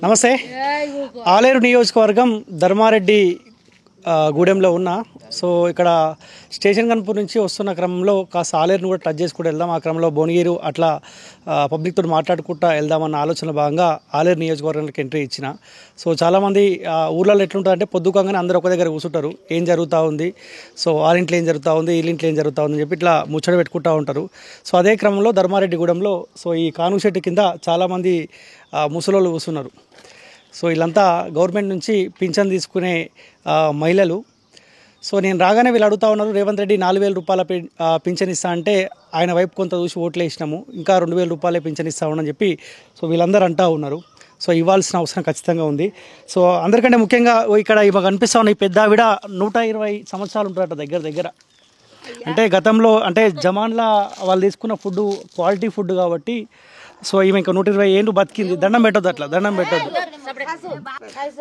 నమస్తే. ఆలేరు నియోజకవర్గం ధర్మారెడ్డి గూడెంలో ఉన్నా. సో ఇక్కడ స్టేషన్ కన్పూర్ నుంచి వస్తున్న క్రమంలో కాస్త ఆలేరుని కూడా టచ్ చేసుకుంటూ వెళ్దాం. ఆ క్రమంలో భువనగిరి అట్లా పబ్లిక్తో మాట్లాడుకుంటూ వెళ్దామన్న ఆలోచన భాగంగా ఆలేరు నియోజకవర్గానికి ఎంట్రీ ఇచ్చిన. సో చాలామంది ఊర్లలో ఎట్లుంటుందంటే పొద్దుకంగానే అందరూ ఒక దగ్గర కూర్చుంటారు, ఏం జరుగుతూ ఉంది, సో వాళ్ళింట్లో ఏం జరుగుతూ ఉంది, వీళ్ళింట్లో ఏం జరుగుతూ ఉంది అని చెప్పి ఇట్లా ముచ్చట పెట్టుకుంటూ ఉంటారు. సో అదే క్రమంలో ధర్మారెడ్డి గూడెంలో సో ఈ కానుగ చెట్టు కింద చాలామంది ముసలోళ్ళు కూర్చున్నారు. సో వీళ్ళంతా గవర్నమెంట్ నుంచి పింఛన్ తీసుకునే మహిళలు. సో నేను రాగానే వీళ్ళు అడుగుతూ ఉన్నారు, రేవంత్ రెడ్డి 4,000 రూపాయల పింఛన్ ఇస్తా అంటే ఆయన వైపు కొంత చూసి ఓట్లు వేసినాము, ఇంకా 2,000 రూపాయలే పింఛన్ ఇస్తా ఉండని చెప్పి సో వీళ్ళందరూ అంటూ ఉన్నారు. సో ఇవ్వాల్సిన అవసరం ఖచ్చితంగా ఉంది. సో అందరికంటే ముఖ్యంగా ఇక్కడ మాకు అనిపిస్తూ ఉన్నాయి, పెద్ద ఆవిడ 120 సంవత్సరాలు ఉంటారట దగ్గర దగ్గర. అంటే గతంలో అంటే జమాన్లా వాళ్ళు తీసుకున్న ఫుడ్ క్వాలిటీ ఫుడ్ కాబట్టి సో ఈమె ఇంకా 120 ఏళ్ళు బతికింది. దండం పెట్టొద్దు, అట్లా దండం పెట్టొద్దు.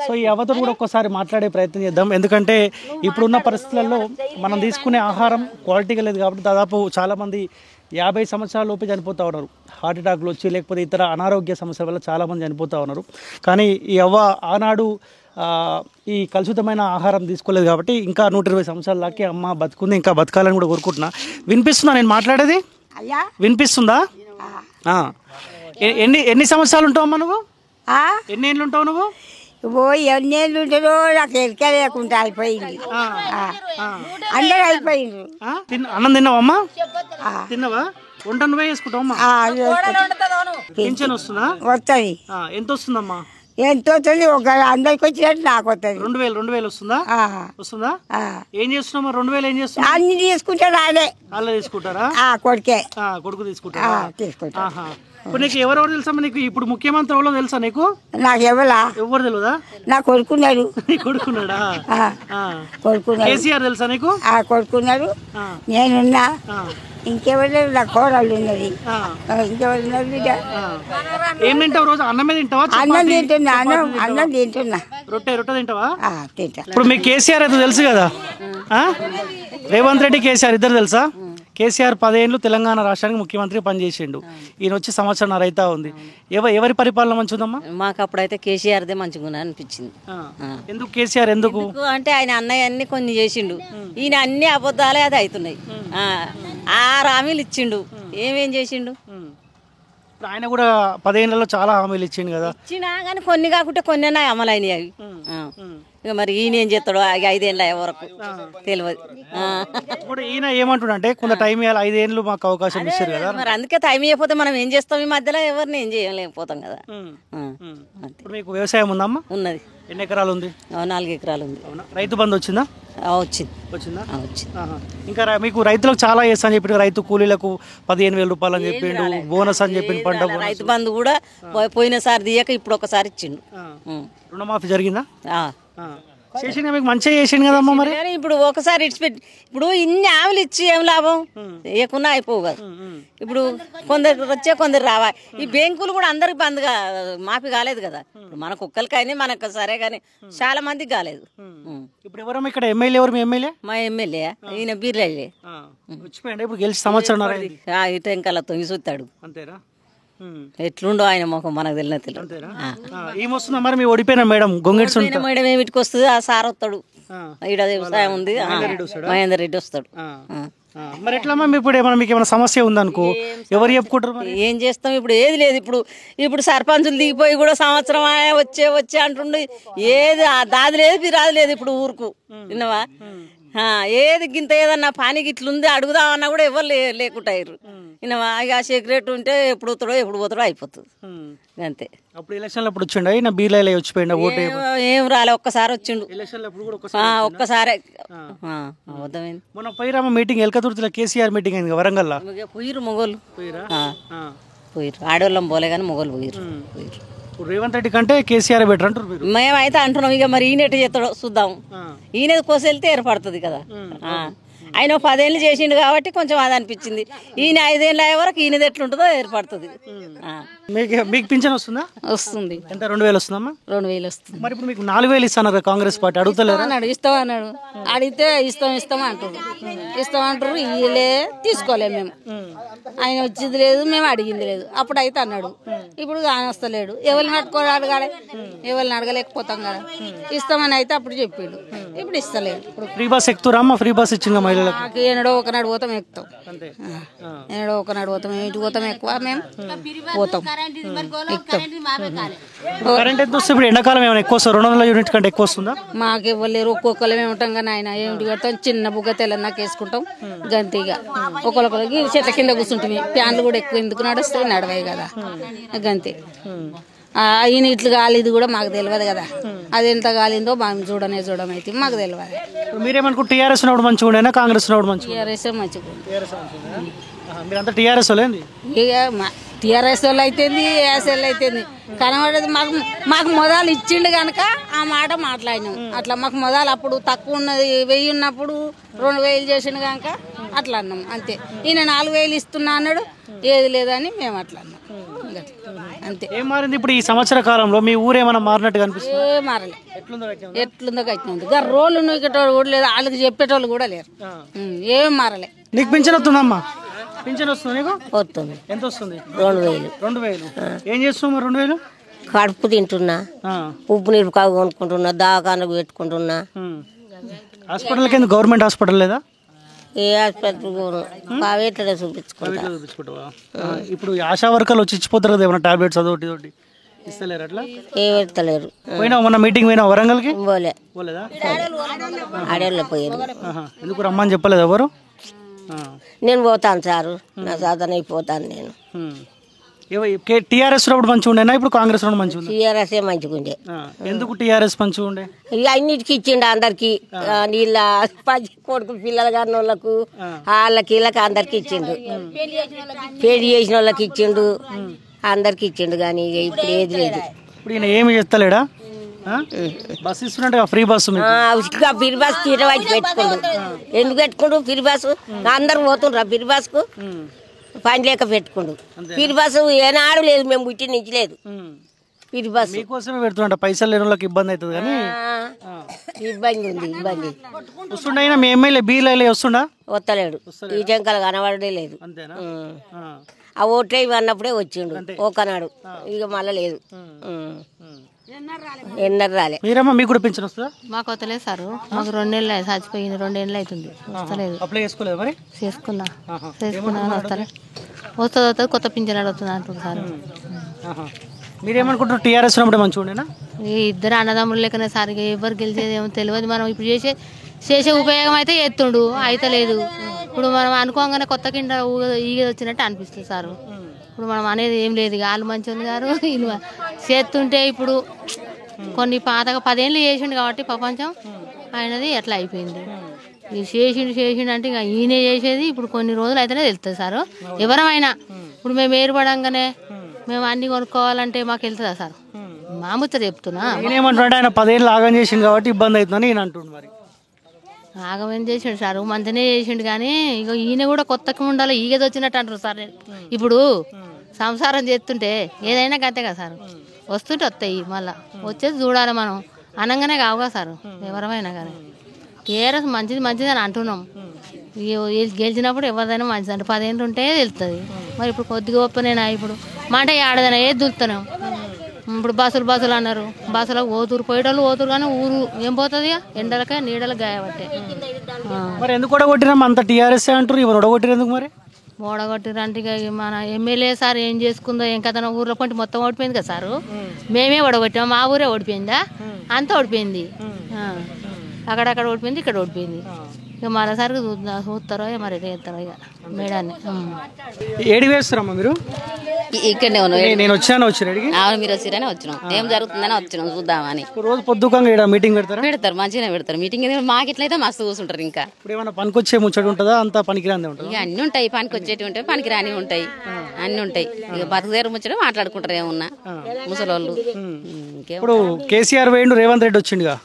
సో ఈ అవతో కూడా ఒక్కసారి మాట్లాడే ప్రయత్నం చేద్దాం. ఎందుకంటే ఇప్పుడున్న పరిస్థితులలో మనం తీసుకునే ఆహారం క్వాలిటీగా లేదు కాబట్టి దాదాపు చాలామంది 50 సంవత్సరాల లోపే చనిపోతూ ఉన్నారు. హార్ట్ అటాక్లు వచ్చి లేకపోతే ఇతర అనారోగ్య సమస్యల వల్ల చాలామంది చనిపోతూ ఉన్నారు. కానీ ఈ అవ్వ ఆనాడు ఈ కలుషితమైన ఆహారం తీసుకోలేదు కాబట్టి ఇంకా 120 సంవత్సరాల దాకా అమ్మ బతుకుంది, ఇంకా బతకాలని కూడా కోరుకుంటున్నా. వినిపిస్తుందా నేను మాట్లాడేది? వినిపిస్తుందా? ఎన్ని సంవత్సరాలు ఉంటావు అమ్మా నువ్వు? ఎన్ని ఏళ్ళు ఉంటావు నువ్వు? ఎన్నేళ్ళు ఉంటారో నాకు ఎరికే లేకుండా అయిపోయింది. అందరూ అయిపోయింది. అన్నం తిన్నావా అమ్మా? తిన్నావా? వంట నువ్వే చేసుకుంటావు అమ్మా? పింఛన్ వస్తుందా? వస్తుంది. ఎంత వస్తుందమ్మా? ఎంత వస్తుంది? ఒక అందరికి వచ్చినట్టు నాకు వస్తుంది. 2,000 వస్తుందా? వస్తుందా? ఏం చేస్తున్నామా? 2,000 ఏం చేస్తున్నా? అన్ని తీసుకుంటారు వాళ్ళే. వాళ్ళే తీసుకుంటారా? కొడుకే. కొడుకు తీసుకుంటారా? తీసుకుంటా. ఇప్పుడు నీకు ఎవరెవరు తెలుసా? నీకు ఇప్పుడు ముఖ్యమంత్రి ఎవరో తెలుసా నీకు? నాకు ఎవరా? ఎవరు తెలియదా? నా కొడుకున్నాడు. కొడుకున్నాడా? కొడుకున్నాడు. కేసీఆర్ తెలుసా నీకు? కొడుకున్నాడు. నేనున్నా. ఇంకెవరు? నా కోడళ్ళు ఉన్నది. ఇంకెవరు? ఏం తింటావు రోజు? అన్నమే తింటావా? అన్నం తింటున్నా. అన్నం తింటున్నా. రొట్టె తింటావా? తింటా. ఇప్పుడు మీకు కేసీఆర్ అయితే తెలుసు కదా, రేవంత్ రెడ్డి కేసీఆర్ ఇద్దరు తెలుసా? కేసీఆర్ 10 ఏళ్ళు తెలంగాణ రాష్ట్రానికి ముఖ్యమంత్రి పనిచేసిండు. ఈయన వచ్చి సంవత్సరం రైతా ఉంది. ఎవరి పరిపాలన మంచిదమ్మా? మాకు అప్పుడైతే కేసీఆర్దే మంచిగా అనిపించింది. ఎందుకు కేసీఆర్? ఎందుకు అంటే ఆయన అన్నయ్య అన్ని కొన్ని చేసిండు, ఈయన అన్ని అబద్ధాలే అది అవుతున్నాయి. 6 హామీలు ఇచ్చిండు, ఏమేం చేసిండు? ఆయన కూడా 10 ఏళ్లలో చాలా హామీలు ఇచ్చిండు కదా. ఇచ్చినా కానీ కొన్ని కాకుంటే కొన్ని అమలు అయినాయి అవి. ఇక మరి ఈయన ఏం చేస్తాడు 5 ఏళ్ళ వరకు తెలియదు. ఇప్పుడు ఈయన ఏమంటుండే కొంత టైం ఇవ్వాలి, 5 ఏళ్ళు మాకు అవకాశం ఇచ్చారు కదా. మరి అందుకే టైం ఇవ్వకపోతే మనం ఏం చేస్తాం? ఈ మధ్యలో ఎవరిని ఏం చేయలేకపోతాం కదా. ఇప్పుడు మీకు వ్యవసాయం ఉందమ్మా? ఉన్నది. ఎన్ని ఎకరాలు ఉంది? 4 ఎకరాలు ఉంది. రైతు బంధు వచ్చిందా? వచ్చిందా? ఇంకా మీకు రైతులకు చాలా చేస్తా అని చెప్పి రైతు కూలీలకు 15,000 రూపాయలు అని చెప్పిండు, బోనస్ అని చెప్పిండు, పంట రైతు బంధు కూడా పోయినసారి తీయక ఇప్పుడు ఒకసారి ఇచ్చిండు. రుణమాఫీ జరిగిందా? చేసిండు, మీకు మంచిగా చేసిండు కదమ్మా. మరి ఇప్పుడు ఒకసారి ఇచ్చిపెట్టి ఇప్పుడు ఇన్ని ఆవులు ఇచ్చి ఏం లాభం? ఏకున్నా అయిపోవు కదా. ఇప్పుడు కొందరు వచ్చే కొందరు రావా. ఈ బ్యాంకులు కూడా అందరికి బంద్గా మాఫీ కాలేదు కదా. ఇప్పుడు మన కుక్కలకైనా మనకు సరే కానీ చాలా మందికి కాలేదు. ఇప్పుడు ఎవరమ్మా ఇక్కడ ఎమ్మెల్యే? ఎవరు మీ ఎమ్మెల్యే? మా ఎమ్మెల్యే ఈయన బీర్లే వచ్చిపోయింది. ఇప్పుడు గెలిచి సంవత్సరం ఇటు ఇంకా తొంగి చూస్తాడు. అంతేరా? ఎట్లుండో ఆయన మొహం మనకు తెలియదు. ఏమొస్తుందా మరి? మీ ఓడిపోయినా మేడం గొంగెట్స్ మేడం ఏమిటికి వస్తుంది? ఆ సార్ వస్తాడు. ఈడ వ్యవసాయం ఉంది, మహేందర్ రెడ్డి వస్తాడు. మరి ఎట్లమ్మా ఇప్పుడు ఏమైనా మీకు ఏమైనా సమస్య ఉందనుకో ఎవరు చెప్పుకుంటారు? ఏం చేస్తాం? ఇప్పుడు ఏది లేదు. ఇప్పుడు సర్పంచులు దిగిపోయి కూడా సంవత్సరం వచ్చే అంటుండే ఏది దాది లేదు, పిరాది లేదు ఇప్పుడు ఊరుకు. విన్నావా? ఏది గింత ఏదన్నా పానికి ఇట్లుంది అడుగుదామన్నా కూడా ఎవరు లేకుంటారు. విన్నావా? ఇక సెక్రటరీ ఉంటే ఎప్పుడు పోతాడో అయిపోతుంది అంతే. అప్పుడు ఎలక్షన్లో అప్పుడు వచ్చిండ బీర్లే వచ్చిపోయిండ ఓటు ఏం రాలే, ఒక్కసారి వచ్చిండు. ఒక్కసారే అర్థమైంది. మొన్న పైరామ మీటింగ్ ఎల్కతుర్తిలో కేసీఆర్ మీటింగ్ అయింది వరంగల్లో. పోయిరు మొగోళ్ళు పోయిరు, ఆడవాళ్ళం పోలే కానీ మొగోళ్ళు పోయిరు. రేవంత్ రెడ్డి కంటే కేసీఆర్ బెటర్ అంటారు మీరు? మేమైతే అంటున్నాం. ఇక మరి ఈయన ఎట్ట చేస్తాడో చూద్దాం. ఈయన కోసెళ్తే ఏర్పడుతుంది కదా. ఆయన 10 ఏళ్ళు చేసిండు కాబట్టి కొంచెం అది అనిపించింది. ఈయన 5 ఏళ్ళు అయ్యే వరకు ఈయనది ఎట్లుంటుందో ఏర్పడుతుంది. మీకు పింఛన్ వస్తుందా? వస్తుంది. ఎంత 2000 వస్తుందమ్మా? 2000 వస్తుంది. మరి ఇప్పుడు మీకు 4000 ఇస్తాను కాంగ్రెస్ పార్టీ అడుగుతలేరు? ఇస్తాం అన్నాడు. అడిగితే ఇస్తాం అంటారు. ఇయ్యలే, తీసుకోలే మేము. ఆయన వచ్చింది లేదు, మేము అడిగింది లేదు. అప్పుడు అయితే అన్నాడు. ఇప్పుడు ఆయన వస్తలేడు. ఎవరిని అడగాలి, ఎవరిని అడగలేకపోతాం కదా. ఇస్తామని అయితే అప్పుడు చెప్పిండు. ఇప్పుడు ఇస్తలేడు. ఇప్పుడు ఫ్రీ బస్ ఎక్కుతారా అమ్మ? ఫ్రీ బస్ ఇచ్చింది మహిళలకు. మాకు ఏనాడో ఒకనాడు పోతాం, ఎక్కుతాం. ఏనాడో ఒకనాడు పోతాం. ఇంటికి పోతాం ఎక్కువ, మేము పోతాం, ఎక్కుతాం. కరెంట్ ఎంత వస్తుంది ఇప్పుడు? ఎండాకాలం ఏమైనా ఎక్కువ వస్తుంది? 200 యూనిట్ కంటే ఎక్కువ వస్తుందా? మాకు ఇవ్వలేరు. ఒక్కొక్కరు మేము ఉంటాం కానీ ఆయన ఏమిటి కడతాం, చిన్న బుగ్గ తెల్లన్నాక వేసుకుంటాం గంతిగా. ఒకరికి చెట్ల కింద కూర్చుంటుంది. ఫ్యాన్లు కూడా ఎక్కువ ఎందుకు నడుస్తాయి, నడవాయి కదా గంతి. ఈయన ఇట్లు కాలేదు కూడా మాకు తెలియదు కదా. అది ఎంత కాలిందో మేము చూడమైతే మాకు తెలియదు. మీరేమనుకుంటే టీఆర్ఎస్ ఉన్నప్పుడు మంచిగా ఉండేనా, కాంగ్రెస్ ఉన్నప్పుడు మంచిగా? టీఆర్ఎస్ మంచిగా. మీరంతా టీఆర్ఎస్ వాళ్ళేంది? ఇక టీఆర్ఎస్ వాళ్ళు అయితేంది, ఏఎస్ వాళ్ళు అయితేంది కనబడేది. మాకు మొదలు ఇచ్చిండు కనుక ఆ మాట మాట్లాడినాం. అట్లా మాకు మొదలు అప్పుడు తక్కువ ఉన్నది, 1000 ఉన్నప్పుడు 2000 చేసిండు కనుక అట్లా అన్నాం అంతే. ఈయన 4000 ఇస్తున్నా అన్నాడు, ఏది లేదని మేము అట్లా అన్నాం అంతే. ఏం మారింది ఇప్పుడు ఈ సంవత్సర కాలంలో? మీ ఊరు ఏమైనా మారినట్టు కనిపిస్తుంది? ఏ మారలే. ఎట్లుందో కట్టినంది రోడ్లు నూకేటోళ్ళు కూడా లేదు, వాళ్ళకి చెప్పేటోళ్ళు కూడా లేరు. ఏం మారలే. నీకు పింఛన్ వస్తుందమ్మా? పింఛన్ వస్తుంది నీకు? వస్తుంది. ఎంత వస్తుంది? 2000. 2000. ఏం చేస్తున్నావు 2000? కడుపు తింటున్నా, ఉప్పు నీరు కాగు కొనుక్కుంటున్నా, దవాఖానకు పెట్టుకుంటున్నా. హాస్పిటల్ కింద గవర్నమెంట్ హాస్పిటల్ లేదా? ఏ ఆసుపత్రి ప్రైవేట్లో చూపించుకుంటా. ఇప్పుడు ఆశా వర్కర్లు వచ్చి ఇచ్చిపోతారు కదా ఏమైనా టాబ్లెట్స్ అదొకటి ఇస్తలేరు అట్లా? ఏ పెడతలేరు. పోయినా మొన్న మీటింగ్ పోయినా వరంగల్కి? పోలేదా? ఆడేళ్ళ పోయారు. ఎందుకు రమ్మని చెప్పలేదు ఎవరు? నేను పోతాను సారు, నా సాధన అయిపోతాను నేను. టీఆర్ఎస్ ఉన్నప్పుడు మంచిగా ఉండేనా, ఇప్పుడు కాంగ్రెస్ ఉన్నప్పుడు మంచిగా ఉంది? టీఆర్ఎస్ మంచిగా ఉండే. ఎందుకు టీఆర్ఎస్ మంచిగా ఉండే? ఇక అన్నిటికి ఇచ్చిండు అందరికి. నీళ్ళ కొడుకు పిల్లలు కాని వాళ్ళకు, వాళ్ళకి వీళ్ళకి అందరికి ఇచ్చిండు. పెళ్లి చేసిన వాళ్ళకి ఇచ్చిండు, అందరికి ఇచ్చిండు. కానీ ఇప్పుడు ఏది లేదు. ఇప్పుడు ఈయన ఏమి చేస్తలేడా? బస్ ఇస్తున్నట్టు ఫ్రీ బస్సు. ఫ్రీ బస్ తీరవాచి పెట్టుకోండు. ఎందుకు పెట్టుకోండు ఫ్రీ బస్సు? అందరు పోతుండ్రా ఫ్రీ బస్కు, పని లేక పెట్టుకోండు. ఫ్రీ బస్సు ఏనాడు లేదు, మేము పుట్టి నుంచి లేదు ఫ్రీ బస్సు. మీకోసమే పెడుతున్నట్ట, పైసలు లేని వాళ్ళకి ఇబ్బంది అవుతుంది కానీ. ఇబ్బంది ఉంది, ఇబ్బంది. వస్తుండయినా మీ ఎమ్మెల్యే బీఎల్ఏ వస్తుండా? వస్తలేడు. ఈ జంకలు కనబడే లేదు. అంతేనా? ఆ ఓట్లే అన్నప్పుడే వచ్చిండు ఒకనాడు, ఇక మళ్ళా లేదు. ఎన్నర రాలే. మీరమ్మా మీకు కూడా పింఛన్ వస్తుందా? మాకు వస్తలేదు సార్. మాకు 2 నెలలు చచ్చిపోయింది, 2 ఏళ్ళు అవుతుంది. వస్తలేదు. అప్లై చేసుకోలేదు మరి? చేసుకున్నా వస్తలేదు. వస్తుంది కొత్త పింఛన్ అడుగుతుంది అంటుంది సార్. మీరేమనుకుంటారు టీఆర్ఎస్ ఉన్నప్పుడు మంచిగా ఉండేనా? ఈ ఇద్దరు అన్నదమ్ములు లెక్కనే సార్. ఎవరు గెలిచేది ఏమో తెలియదు. మనం ఇప్పుడు చేసే ఉపయోగం అయితే ఎత్తుండు, అయితే లేదు. ఇప్పుడు మనం అనుకోగానే కొత్త కింద ఈగ వచ్చినట్టు అనిపిస్తుంది సార్. ఇప్పుడు మనం అనేది ఏం లేదు. వాళ్ళు మంచిగా గారు వీళ్ళు చేస్తుంటే ఇప్పుడు కొన్ని పాతగా 10 ఏళ్ళు చేసిండు కాబట్టి ప్రపంచం ఆయనది ఎట్లా అయిపోయింది. ఇది చేసిండు అంటే ఇక ఈయనే చేసేది. ఇప్పుడు కొన్ని రోజులు అయితేనే తెలుస్తుంది సార్. ఎవరమైనా ఇప్పుడు మేము ఏర్పడంగానే మేము అన్ని కొనుక్కోవాలంటే మాకు వెళ్తుందా సార్? మామూలు చెప్తున్నా. నేనేమంటున్నాడు, ఆయన 10 ఏళ్ళు ఆగం చేసిండు కాబట్టి ఇబ్బంది అవుతుందని ఈయన అంటుండు. మరి ఆగమేం చేసిండు సార్, మంచిగానే చేసిండు. కానీ ఇక ఈయన కూడా కొత్తగా ఉండాలి, ఈగది వచ్చినట్టు అంటారు సార్. ఇప్పుడు సంసారం చేస్తుంటే ఏదైనా గంతే కదా సార్. వస్తుంటే వస్తాయి, మళ్ళీ వచ్చేది చూడాలి మనం. అనగానే కావుగా సార్ ఎవరమైనా కానీ. టీఆర్ఎస్ మంచిది అని అంటున్నాం. గెలిచినప్పుడు ఎవరిదైనా మంచిది అంటే 10 ఏళ్ళు ఉంటే తెలుస్తుంది. మరి ఇప్పుడు కొద్దిగా ఒప్పనేనా ఇప్పుడు మాట ఆడదైనా ఏది దులుతున్నాం. ఇప్పుడు బస్సులు అన్నారు, బస్సులకు పోయేటోళ్ళు పోతురు కానీ ఊరు ఏం పోతుంది? ఎండలకే నీడలకు గాయబట్టే. మరి ఎందుకు ఓడగొట్టినాం? అంత టీఆర్ఎస్ అంటారు, ఇవరు ఓడగొట్టిరు ఎందుకు? మరి ఓడగొట్టిరంటే మన ఎమ్మెల్యే సార్ ఏం చేసుకుందో ఏం కథ ఊర్లో పంటి మొత్తం ఓడిపోయింది కదా సారు. మేమే ఓడగొట్టాము, మా ఊరే ఓడిపోయిందా? అంతా ఓడిపోయింది. అక్కడక్కడ ఓడిపోయింది, ఇక్కడ ఓడిపోయింది. ఇక మరోసారి చూస్తారో మరి చేస్తారో ఇక మేడాన్ని. ఏడి వేస్తారమ్మా మీరు? ఇక్కడనే నేను వచ్చాను మీరు వచ్చిరని వచ్చినాం. ఏం జరుగుతుందని వచ్చినాం చూద్దామని. రోజు పొద్దుకంగా మీటింగ్ పెడతారు, మంచిగానే పెడతారు మీటింగ్. మాకు ఇట్లయితే మస్తు కూర్చుంటారు. ఇంకా ఇప్పుడు ఏమైనా పనికొచ్చే ముచ్చట ఉంటుందా? అంతా పనికిరాని ఉంటుంది. ఇక అన్ని ఉంటాయి, పనికి వచ్చేటి ఉంటాయి, పనికి రాని ఉంటాయి, అన్ని ఉంటాయి. ఇక బతుకుదేరు ముచ్చట మాట్లాడుకుంటారు ఏమున్నా ముసలోళ్ళు. ఇప్పుడు కేసీఆర్ వేయండు, రేవంత్ రెడ్డి వచ్చిండుగా.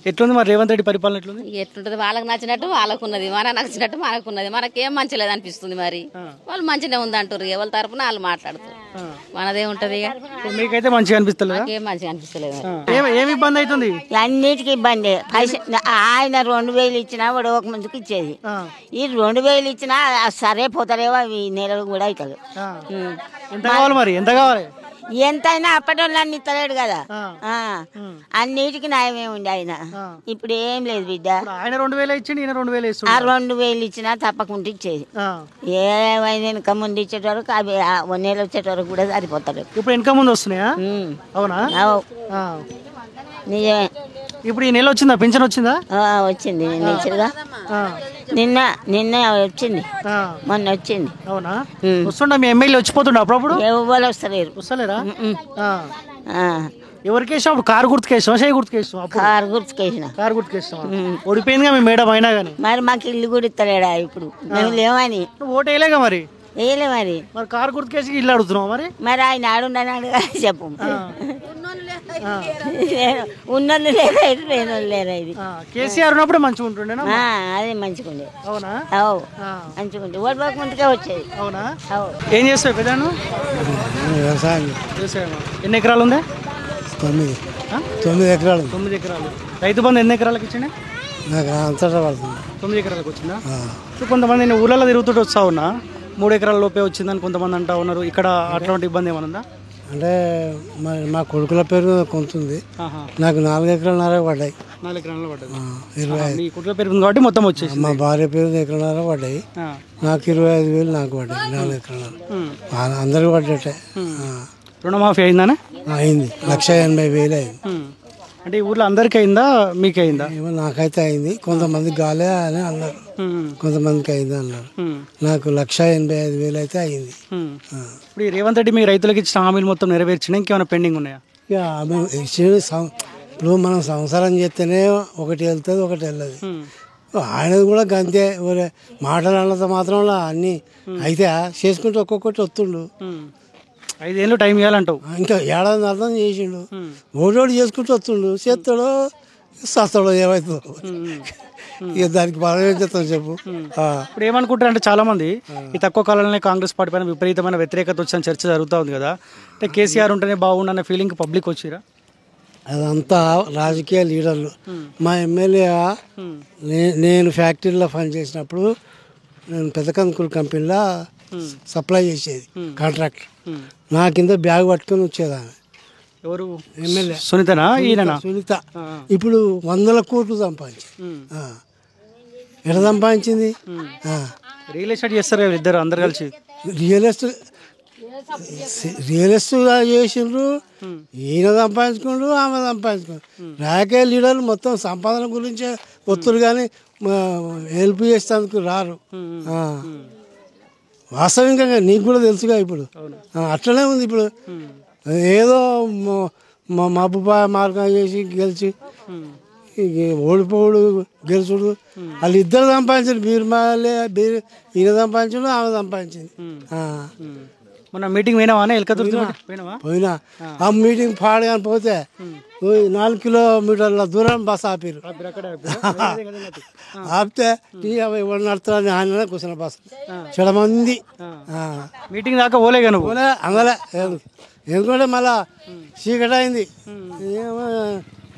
ఎట్లుంది మరి రేవంత్ రెడ్డి పరిపాలన ఎట్లుంది? ఎట్లుంటది వాళ్ళకి నచ్చినట్టు వాళ్ళకున్నది, మనకు నచ్చినట్టు మనకున్నది. మనకేం మంచి లేదు అనిపిస్తుంది. మరి వాళ్ళు మంచిగా ఉంది అంటారు, ఎవరి తరపున వాళ్ళు మాట్లాడుతారు. మనదే ఉంటది. మీకైతే మంచిగా అనిపిస్తలేదు? ఏం మంచిగా అనిపిస్తలేదు. ఏమి ఇబ్బంది అవుతుంది? అన్నిటికీ ఇబ్బంది. ఆయన 2000 ఇచ్చినా వాడు ఒక ముందుకు ఇచ్చేది. ఈ 2000 ఇచ్చినా సరే పోతలేవో అవి నెలలు కూడా అవుతుంది. ఎంత కావాలి మరి? ఎంత కావాలి? ఎంతైనా అప్పటి వాళ్ళు అన్ని ఇస్తలేడు కదా. అన్నిటికి న్యాయమే ఉంది ఆయన. ఇప్పుడు ఏం లేదు బిడ్డ. ఆయన 2000 ఇచ్చిండు, ఈయన 2000 ఇస్తుంది. ఆ 2000 ఇచ్చినా తప్పకుండా ఇచ్చేది. ఏమైనా వెనక ముందు ఇచ్చేట వరకు అవి 1 నెల వచ్చేట వరకు కూడా సరిపోతారు. ఇప్పుడు వెనక ముందు వస్తున్నాయా? అవునా? నిజమే. ఇప్పుడు ఈ నెల వచ్చిందా? పింఛన్ వచ్చిందా? వచ్చింది. నిన్న వచ్చింది, మొన్న వచ్చింది. అవునా? వస్తుండ మీ ఎమ్మెల్యే వచ్చిపోతుండ అప్పుడప్పుడు? ఎవరు వస్తలేరు. వస్తలేరా? ఎవరికి వేసాం? అప్పుడు కారు గుర్తుకేసాం, చేయి గుర్తుకేసాం. కారు గుర్తుకేసిన. కారు గుర్తుకేసాం. ఓడిపోయిందిగా మీ మేడం అయినా కానీ. మరి మాకు ఇల్లు కూడా ఇస్తలేడా ఇప్పుడు? మేము లేవని ఓటు వేయలేగా మరి. వేయలే మరి. మరి కారు గుర్తుకేసి ఇల్లు అడుగుతున్నావు మరి? మరి ఆయన ఆడుండని చెప్పు. ఉన్నోళ్ళు లేరా ఇది, లేనోళ్ళు లేరా ఇది. కేసీఆర్ ఉన్నప్పుడు మంచిగా ఉంటుండేనా? అదే మంచిగా ఉండే. అవునా? మంచిగా ఉండే. ఓటు ముందుకే వచ్చేది. అవునా? ఏం చేస్తావు పెదాను? వ్యవసాయం. వ్యవసాయం. ఎన్ని ఎకరాలు ఉంది? 9 ఎకరాలు. 9 ఎకరాలు. రైతు బంధు ఎన్ని ఎకరాలకు ఇచ్చిండే? నాకు అంతటా పడుతుంది. 9 ఎకరాలకు వచ్చిందా? కొంతమంది నేను ఊళ్ళలో తిరుగుతుంటే వస్తా ఉన్నా, 3 ఎకరాల లోపే వచ్చిందని కొంతమంది అంటా ఉన్నారు. ఇక్కడ అట్లాంటి ఇబ్బంది ఏమైనా ఉందా? అంటే మా కొడుకుల పేరు కొంత ఉంది. నాకు 4 ఎకరాలన్నర పడ్డాయి. 4 ఎకరాలు పడ్డాయి. 25. మీ కొడుకుల పేరు ఉంది కాబట్టి మొత్తం వచ్చేసి. మా భార్య పేరు 1 ఎకరాలన్నర పడ్డాయి. నాకు 25,000 నాకు పడ్డాయి. 4 ఎకరాలు అందరికి పడ్డట్టే. రుణమాఫీ అయిందానే? అయింది. 1,80,000 అయింది. అంటే ఈ ఊర్లో అందరికి అయిందా, మీకు అయిందా? నాకైతే అయింది. కొంతమంది గాలే అని అన్నారు, కొంతమందికి అయింది అన్నారు. నాకు 1,85,000 అయితే అయింది. ఇప్పుడు ఈ రేవంత్ రెడ్డి మీ రైతులకు ఇచ్చిన హామీలు మొత్తం నెరవేర్చిన ఇంకేమైనా పెండింగ్ ఉన్నాయా? ఇప్పుడు మనం సంసారం చేస్తేనే ఒకటి వెళ్తుంది, ఒకటి వెళ్ళదు. ఆయనది కూడా గంతే. మాటలు అన్నది మాత్రం అన్ని అయితే చేసుకుంటూ ఒక్కొక్కటి వస్తుండు. 5 ఏళ్ళు టైం ఇవ్వాలంటావు. ఇంకా ఏడాది అర్థం చేసిండు. ఓడోడు చేసుకుంటూ వస్తుండు. చేస్తాడో సస్తాడో ఏమవుతుందో ఇక దానికి బాగా ఏం చేస్తాం చెప్పు. ఇప్పుడు ఏమనుకుంటారు అంటే చాలా మంది ఈ తక్కువ కాలంలోనే కాంగ్రెస్ పార్టీ పైన విపరీతమైన వ్యతిరేకత వచ్చిన చర్చ జరుగుతూ ఉంది కదా. అంటే కేసీఆర్ ఉంటేనే బాగుండన్న ఫీలింగ్ పబ్లిక్ వచ్చిరా? అదంతా రాజకీయ లీడర్లు. మా ఎమ్మెల్యే నేను ఫ్యాక్టరీలో పనిచేసినప్పుడు నేను పెద్దకందుకూరు కంపెనీలో సప్లై చేసేది కాంట్రాక్టర్. నా కింద బ్యాగ్ పట్టుకొని వచ్చేదాన్ని. ఎవరు? ఎమ్మెల్యే సునీతనా? ఈయన సునీత. ఇప్పుడు 100 కోట్లు సంపాదించింది. ఎట్లా సంపాదించింది? రియల్ ఎస్టేట్ చేస్తారు కదా ఇద్దరు అందరు కలిసి. రియల్ ఎస్టేట్ చేసిండ్రు. ఈయన సంపాదించుకుండ్రు, ఆమె సంపాదించుకుండ్రు. రాజకీయ లీడర్లు మొత్తం సంపాదన గురించే వస్తురు కానీ హెల్ప్ చేసేందుకు రారు. వాస్తవికంగా నీకు కూడా తెలుసుగా ఇప్పుడు అట్లనే ఉంది. ఇప్పుడు ఏదో మబ్బుపా మార్గం చేసి గెలిచి ఓడిపోడు గెలుచుడు వాళ్ళు ఇద్దరు సంపాదించారు. ఈయన సంపాదించడు, ఆమె సంపాదించింది. మొన్న మీటింగ్ పోయినావా? పోయినా. ఆ మీటింగ్ పాడగాని పోతే 4 కిలోమీటర్ల దూరం బస్ ఆపిరు. ఆపితే ఎవరు నడుస్తారని ఆయన కూర్చున్న బస్ చాలా మంది. మీటింగ్ దాకా పోలేగా నువ్వు? అందలే. ఎందుకంటే మళ్ళా చీకటి అయింది.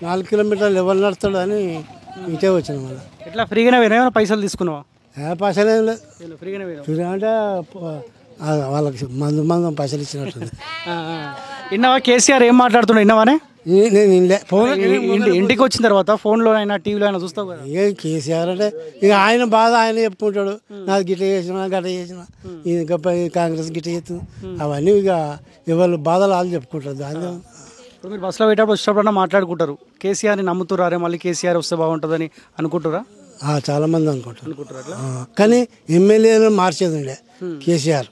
4 కిలోమీటర్లు ఎవరు నడుస్తాడు అని ఇంటే వచ్చిన. మళ్ళీ ఎట్లా ఫ్రీగానే పోయినా? పైసలు తీసుకున్నావా? పైసలు ఏం లేదు. ఫ్రీగా అంటే వాళ్ళకి మందు పైసలు ఇచ్చినట్టుంది. విన్నావా కేసీఆర్ ఏం మాట్లాడుతున్నా? విన్నావానే? ఇంటికి వచ్చిన తర్వాత ఫోన్లో అయినా టీవీలో అయినా చూస్తావు కదా. ఇక కేసీఆర్ అంటే ఇక ఆయన బాధ ఆయన చెప్పుకుంటాడు. నాది గిట్ట చేసిన గట్ట చేసిన ఇంకా కాంగ్రెస్ గిట్ట చేస్తుంది అవన్నీ ఇక ఎవరు బాధలు వాళ్ళు చెప్పుకుంటారు. దాని ఇప్పుడు మీరు బస్సులో పెట్టేటప్పుడు వచ్చేటప్పుడు మాట్లాడుకుంటారు కేసీఆర్ని నమ్ముతురారే మళ్ళీ కేసీఆర్ వస్తే బాగుంటుందని అనుకుంటారా? చాలా మంది అనుకుంటారు. కానీ ఎమ్మెల్యేలు మార్చేది ఉండే కేసీఆర్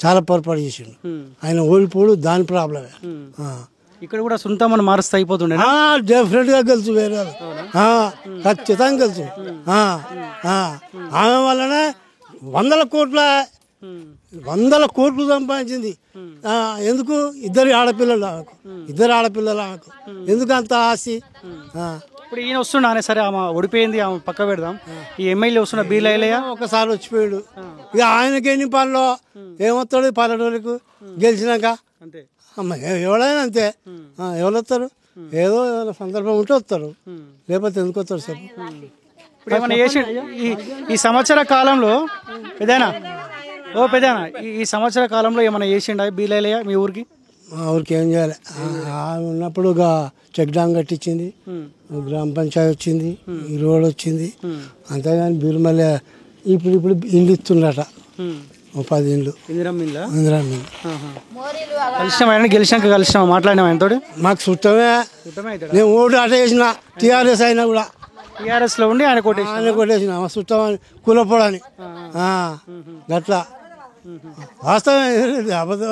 చాలా పొరపాటు చేసిండు. ఆయన ఓడిపోడు దాని ప్రాబ్లమే. ఇక్కడ కూడా సొంతమని మారుస్తే అయిపోతుండే. డెఫినెట్ గా గెలుచు, వేరే ఖచ్చితంగా గెలుచు. ఆమె వల్లనే 100 కోట్లు సంపాదించింది. ఎందుకు? ఇద్దరు ఆడపిల్లలు ఆమెకు ఎందుకు అంత ఆశ? ఇప్పుడు ఈయన వస్తున్నానే సరే ఆమె ఓడిపోయింది, ఆమె పక్క పెడదాం. ఈ ఎమ్మెల్యే వస్తున్న బీలైలయ్య ఒకసారి వచ్చిపోయాడు. ఇక ఆయనకి ఎన్ని పనులు ఏమొస్తాడు పల్లెటూరికి గెలిచినాక. అంతే. అమ్మ ఎవరైనా అంతే. ఎవరు వస్తారు? ఏదో ఏదైనా సందర్భం ఉంటే వస్తారు, లేకపోతే ఎందుకు వస్తారు చెప్పు. ఇప్పుడు ఏమైనా చేసి ఈ సంవత్సర కాలంలో పెదానా ఈ సంవత్సర కాలంలో ఏమైనా చేసిండా బీలైలయ్య మీ ఊరికి? మా ఊరికి ఏం చేయాలి, ఉన్నప్పుడు ఇక చెక్ డ్యామ్ కట్టించింది, గ్రామ పంచాయతీ వచ్చింది, ఈ రోడ్ వచ్చింది, అంతేగాని బీరుమల్లె ఇప్పుడు ఇండ్లు ఇస్తుండట, 10 ఇండ్లు ఇందిరా మిల్లు. కలిసినాం, గెలిచినాక కలిసినాం, మాట్లాడినాం ఆయనతో. మాకు చుట్టమే. నేను ఓటు అట వేసిన టీఆర్ఎస్ అయినా కూడా టీఆర్ఎస్ లో ఉండి ఆయన కొట్టేసిన మా చుట్టం కులపోడని గట్లా వాస్తవం అబద్ధం.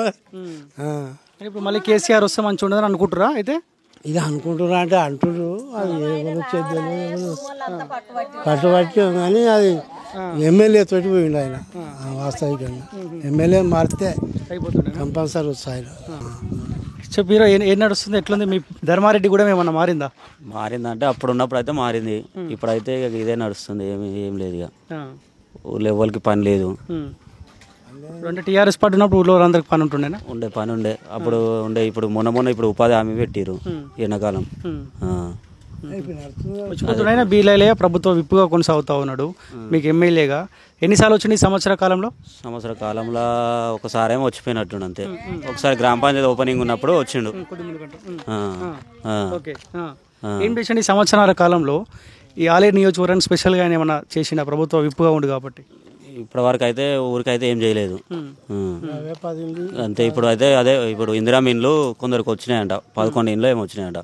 ఇప్పుడు మళ్ళీ కేసీఆర్ వస్తే మంచిగా ఉండదని అనుకుంటారా? అయితే ఇక అనుకుంటున్నా అంటే అంటున్నారు, అది ఎవరు చేద్దాం పట్టుబట్టి కానీ అది ఎమ్మెల్యే తోటి పోయిండు ఆయన. వాస్తవికంగా ఎమ్మెల్యే మారితే కంపల్సరీ వస్తాయి ఆయన. చెప్పారు ఏం నడుస్తుంది, ఎట్లుంది మీ ధర్మారెడ్డి కూడా ఏమన్నా మారిందా? మారిందంటే అప్పుడు ఉన్నప్పుడు అయితే మారింది, ఇప్పుడైతే ఇదే నడుస్తుంది. ఏం లేదు, ఇక ఊళ్ళో ఎవరికి పని లేదు. అంటే టీఆర్ఎస్ పార్టీ ఉన్నప్పుడు ఊళ్ళో అందరికి పని ఉంటుండేనా? పని ఉండే అప్పుడు ఉండే. ఇప్పుడు మొన్న ఇప్పుడు ఉపాధి హామీ పెట్టిరు ఎండాకాలం. వచ్చిపోతున్నాయినా బీలైలయ్య ప్రభుత్వ విప్పుగా కొనసాగుతా ఉన్నాడు, మీకు ఎమ్మెల్యేగా. ఎన్నిసార్లు వచ్చింది ఈ సంవత్సర కాలంలో? సంవత్సర కాలంలో ఒకసారేమో వచ్చిపోయినట్టు అంతే. ఒకసారి గ్రామ పంచాయతీ ఓపెనింగ్ ఉన్నప్పుడు వచ్చిండు. ఏం చేసిండు ఈ సంవత్సరాల కాలంలో? ఈ ఆలేరు నియోజకవర్గానికి స్పెషల్గా ఏమైనా చేసిన ప్రభుత్వ విప్పుగా ఉంది కాబట్టి? ఇప్పటి వరకు అయితే ఊరికైతే ఏం చేయలేదు అంతే. ఇప్పుడు అయితే అదే ఇప్పుడు ఇందిరా ఇండ్లు కొందరికి వచ్చినాయంట, 11 ఇండ్లు ఏమో వచ్చినాయంట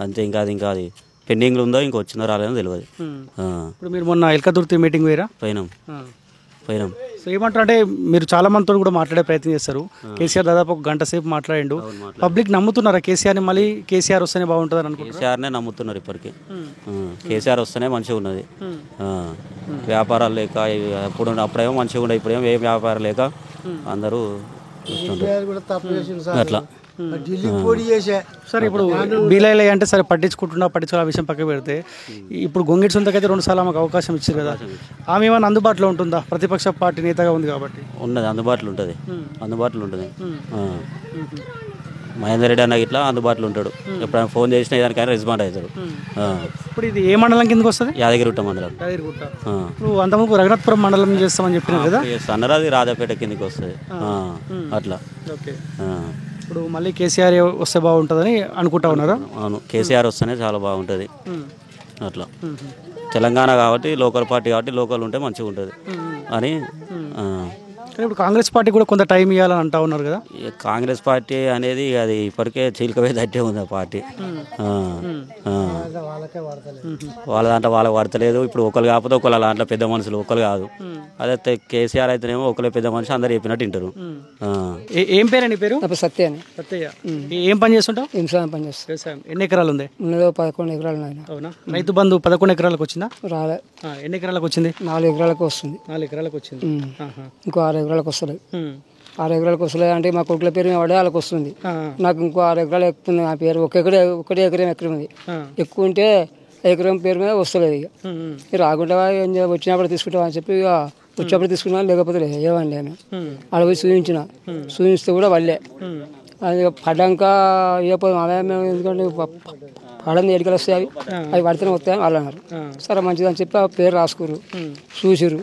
అంతే. ఇంకా అది పెండింగ్లు ఉందో ఇంకా వచ్చిందో రాలేదో తెలియదు. ఇప్పుడు మీరు మొన్న ఎల్కతుర్తి మీటింగ్ పోయినాం. సో ఏమంటారు అంటే మీరు చాలా మందితో కూడా మాట్లాడే ప్రయత్నం చేస్తారు. కేసీఆర్ దాదాపు 1 గంట సేపు మాట్లాడిండు. పబ్లిక్ నమ్ముతున్నారా కేసీఆర్ని? మళ్ళీ కేసీఆర్ వస్తేనే బాగుంటుంది అనుకుంటున్నారు? కేసీఆర్నే నమ్ముతున్నారు ఇప్పటికి. కేసీఆర్ వస్తేనే మంచిగా ఉన్నది. వ్యాపారాలు లేక అప్పుడేమో మంచిగా ఉండే, ఇప్పుడేమో ఏ వ్యాపారం లేక అందరూ అట్లా. సరే ఇప్పుడు బీలైలయ్య అంటే సరే పట్టించుకోవాలి విషయం పక్క పెడితే, ఇప్పుడు గొంగిడి సొంతకైతే 2 సార్లు మాకు అవకాశం ఇచ్చారు కదా, ఆమె ఏమైనా అందుబాటులో ఉంటుందా? ప్రతిపక్ష పార్టీ నేతగా ఉంది కాబట్టి. ఉన్నది, అందుబాటులో ఉంటుంది. మహేందర్ రెడ్డి అన్న ఇట్లా అందుబాటులో ఉంటాడు. ఎప్పుడైనా ఫోన్ చేసినా దానికైనా రెస్పాండ్ అవుతాడు. ఇప్పుడు ఇది ఏ మండలం కిందకి వస్తుంది? యాదగిరిగుట్ట మండలం. ఇప్పుడు అంతకుముందు రఘునాథపురం మండలం చేస్తామని చెప్పినారు కదా, అన్నది రాజాపేట కిందకి వస్తుంది అట్లా. ఇప్పుడు మళ్ళీ కేసీఆర్ వస్తే బాగుంటుందని అనుకుంటా ఉన్నారా? అవును, కేసీఆర్ వస్తేనే చాలా బాగుంటుంది అట్లా. తెలంగాణ కాబట్టి లోకల్ పార్టీ కాబట్టి లోకల్ ఉంటే మంచిగా ఉంటుంది అని. ఇప్పుడు కాంగ్రెస్ పార్టీ కూడా కొంత టైం ఇవ్వాలని అంటా ఉన్నారు కదా. కాంగ్రెస్ పార్టీ అనేది అది ఇప్పటికే చీలికవే తట్టే ఉంది ఆ పార్టీ. వాళ్ళ దాంట్లో వాళ్ళకి పడతలేదు. ఇప్పుడు ఒకరు కాకపోతే ఒకళ్ళ దాంట్లో పెద్ద మనుషులు ఒకరు కాదు. అదే కేసీఆర్ అయితేనేమో ఒకళ్ళే పెద్ద మనిషి, అందరు చెప్పినట్టు వింటారు. ఏం పేరు నీ పేరు? సత్య. ఏం పని చేస్తుంటావు? వ్యవసాయం పని చేస్తాను. వ్యవసాయం ఎన్ని ఎకరాలు ఉంది? 11 ఎకరాలు. అవునా? రైతు బంధు 11 ఎకరాలకు వచ్చిందా? రాలే. ఎన్ని ఎకరాలకు వచ్చింది? 4 ఎకరాలకు వస్తుంది. 4 ఎకరాలకు వచ్చింది. ఇంకో 6 ఎకరాలకు వస్తలేదు. 6 ఎకరాలకు వస్తలేదు అంటే మా కొడుకుల పేరు మీద పడే వాళ్ళకి వస్తుంది. నాకు ఇంకో 6 ఎకరాలు ఎక్కువ ఉంది. ఆ పేరు ఒకటే ఎకరం ఎక్కువ ఉంది. ఎక్కువ ఉంటే ఎకరం పేరు మీద వస్తలేదు. ఇక రాకుండా వచ్చినప్పుడు తీసుకుంటావా అని చెప్పి ఇక వచ్చేప్పుడు తీసుకున్నా, లేకపోతే ఏమండి అని ఆడ పోయి చూపించిస్తే కూడా వాళ్ళే అది పడ్డాక ఇవ్వకపోతే ఆదాయం. ఎందుకంటే పడంది ఎడికలు వస్తాయి, అవి పడితేనే వస్తాయని వాళ్ళు అన్నారు. సరే మంచిదని చెప్పి ఆ పేరు రాసుకురు, చూసిరు,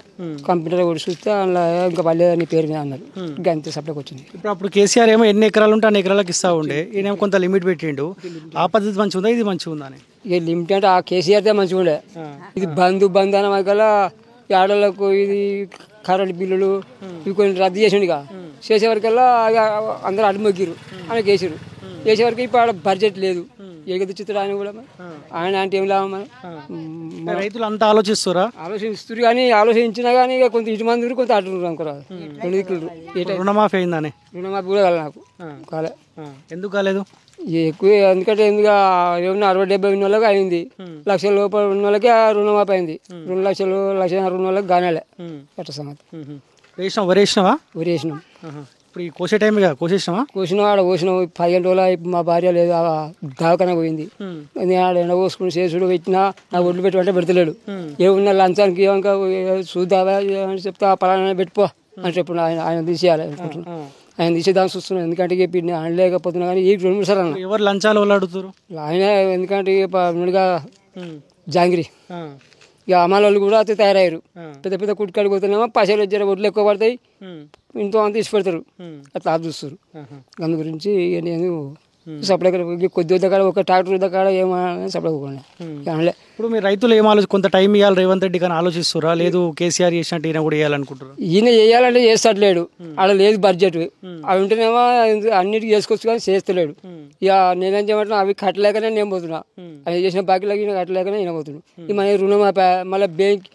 కంప్యూటర్ కూడా చూస్తే అందులో ఇంకా పర్లేదని పేరు మీద అన్నారు. ఇంకా అంతే సప్లైకి వచ్చింది. ఇప్పుడు అప్పుడు కేసీఆర్ ఏమో ఎన్ని ఎకరాలు ఉంటే అన్ని ఎకరాలకు ఇస్తా ఉండే, ఈయన కొంత లిమిట్ పెట్టిండు. ఆ పద్ధతి మంచిగా ఉందా, ఇది మంచిగా ఉందా అని? ఇక లిమిట్ అంటే ఆ కేసీఆర్దే మంచిగా ఉండే. ఇది బంధు అన్న కల్లా ఆడలకు ఇది కరెంట్ బిల్లులు ఇవి కొన్ని రద్దు చేసిండుగా. చేసేవరకల్లా అందరూ అడ్డుమొగ్గిరు, ఆయనకి వేసారు. వేసేవరకు ఇప్పుడు ఆడ బడ్జెట్ లేదు. ఏకదిచ్చుతాడు ఆయన కూడా. ఆయన అంటే ఏం లాభం? రైతులు అంతా ఆలోచిస్తారా? ఆలోచిస్తారు కానీ ఆలోచించినా కానీ ఇక కొంత ఇటు మంది కొంత అటు అనుకోరా. 2 దిక్కులు. రుణమాఫీ అయిందని? రుణమాఫీ కూడా కాలే నాకు. కాలే. ఎందుకు కాలేదు? ఎక్కువ ఎందుకంటే ఏమన్నా 60-70 ఉన్న వాళ్ళకి అయింది. 1 లక్షల లోపల ఉన్న వాళ్ళకి రుణమాఫీ అయింది. 2 లక్షలు 1,50,000 ఉన్న వాళ్ళకి కానాలే. ఎట్ట సంగతి? వరేసినావా? వరేసినాం. ఇప్పుడు ఈ కోసే టైం కోసేసినావా? కోసిన ఆడ కోసిన 15 రోజులు ఇప్పుడు మా భార్య లేదు దావకన పోయింది. నేను ఆడ ఎండ పోసుకుని చేసుడు పెట్టినా నా ఒడ్లు పెట్టమంటే పెడతలేడు. ఏమున్నా లంచానికి ఏమన్నా చూద్దావా అని చెప్తా పలానా పెట్టుకో అని చెప్పు ఆయన తీసేయాలి అనుకుంటున్నాను. ఆయన తీసేదాన్ని చూస్తున్నాను. ఎందుకంటే ఇక నేను అనలేకపోతున్నా కానీ ఈ 2-3 సార్లు అన్న ఎవరు లంచాలు వాళ్ళు అడుగుతారు ఆయన. ఎందుకంటే ముందుగా జాంగిరి ఇక అమ్మాళ్ళు కూడా అయితే తయారయ్యారు. పెద్ద పెద్ద కుట్టుకాడికి పోతున్నామో పైసలు జర ఒడ్లు ఎక్కువ పడతాయి, ఇంతో అంత తీసి పెడతారు, అట్లా చూస్తారు. అందు గురించి నేను సప్లై కొద్ది దగ్గర ఒక ట్రాక్టర్ దగ్గర ఏమన్నా సప్లై అనలే. ఇప్పుడు మీరు రైతులు ఏం కొంత టైం ఇవ్వాలి రేవంత్ రెడ్డి కానీ ఆలోచిస్తారా? లేదు కేసీఆర్ చేసినట్టు ఈయన కూడా చేయాలనుకుంటారు? ఈయన చేయాలంటే చేస్తట్లేడు. ఆడ లేదు బడ్జెట్. అవి ఉంటేనేమో అన్నిటికీ చేసుకోవచ్చు కానీ చేస్తలేడు. ఇక నేనేం చేయమంటున్నా అవి కట్టలేకనే నేను పోతున్నా. అవి చేసిన బాకీలకి కట్టలేకనే నేను పోతున్నాను. ఈ మన రుణమాపా మళ్ళీ బ్యాంక్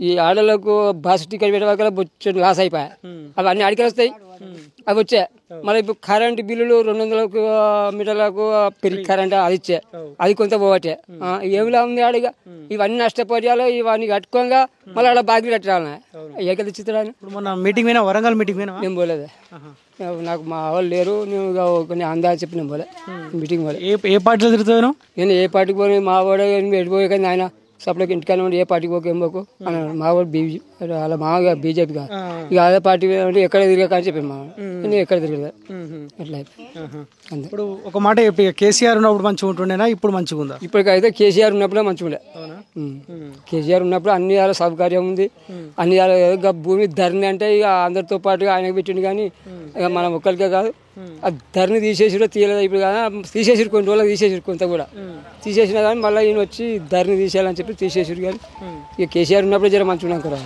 ఈ ఆడలకు బస్ టికెట్ పెట్టే బొచ్చు లాస్ అయిపోయా. అవి అన్ని అడిగి వస్తాయి, అవి వచ్చాయి. మళ్ళీ ఇప్పుడు కరెంటు బిల్లులు 200 మీటర్లకు పెరిగి కరెంట్ అది ఇచ్చే, అది కొంత పోవటే. ఏమిలా ఉంది ఆడిగా ఇవన్నీ నష్టపోయాలో ఇవన్నీ కట్టుకోగా మళ్ళీ ఆడ బాకీలు కట్టాలి. ఏకది చిత్రాన్ని ఇప్పుడు మొన్న మీటింగ్ పోయినా, వరంగల్ మీటింగ్ పోయినా? నేను పోలేదే, నాకు మా వాళ్ళు లేరు. నేను అందా చెప్పి నేను పోలే మీటింగ్ పోలే. ఏ పార్టీలో తిరుగుతాను? నేను ఏ పార్టీకి పోయి మా వాడు ఎడిపోయే కానీ ఆయన సప్లైకి ఇంటికాడ ఉండి ఏ పార్టీకి పోక ఏం పోకు అన్నాడు. మా వాడు అలా మామూలుగా బీజేపీ కాదు, ఇక అదే పార్టీ అంటే ఎక్కడ తిరిగా కానీ చెప్పాను మా నేను ఎక్కడ తిరగలేదు అట్లా అంతే. ఇప్పుడు ఒక మాట చెప్పి, కేసీఆర్ ఉన్నప్పుడు మంచిగా ఉంటుండేనా ఇప్పుడు మంచిగా ఉందా? ఇప్పటికైతే కేసీఆర్ ఉన్నప్పుడే మంచిగా ఉండే. కేసీఆర్ ఉన్నప్పుడు అన్ని వాళ్ళ సౌకర్యం ఉంది, అన్ని వాళ్ళ భూమి ధరణి అంటే ఇక అందరితో పాటుగా ఆయనకు పెట్టిండు. కానీ ఇక మనం ఒక్కరికే కాదు, ఆ ధరణి తీసేసిరో తీయలేదు. ఇప్పుడు తీసేసిరు, కొన్ని రోజులు తీసేసిరు, కొంత కూడా తీసేసినా కానీ మళ్ళీ ఈయన వచ్చి ధరణి తీసేయాలని చెప్పి తీసేసిరు. కానీ ఇక కేసీఆర్ ఉన్నప్పుడు జర మంచిగా ఉన్నాం కదా.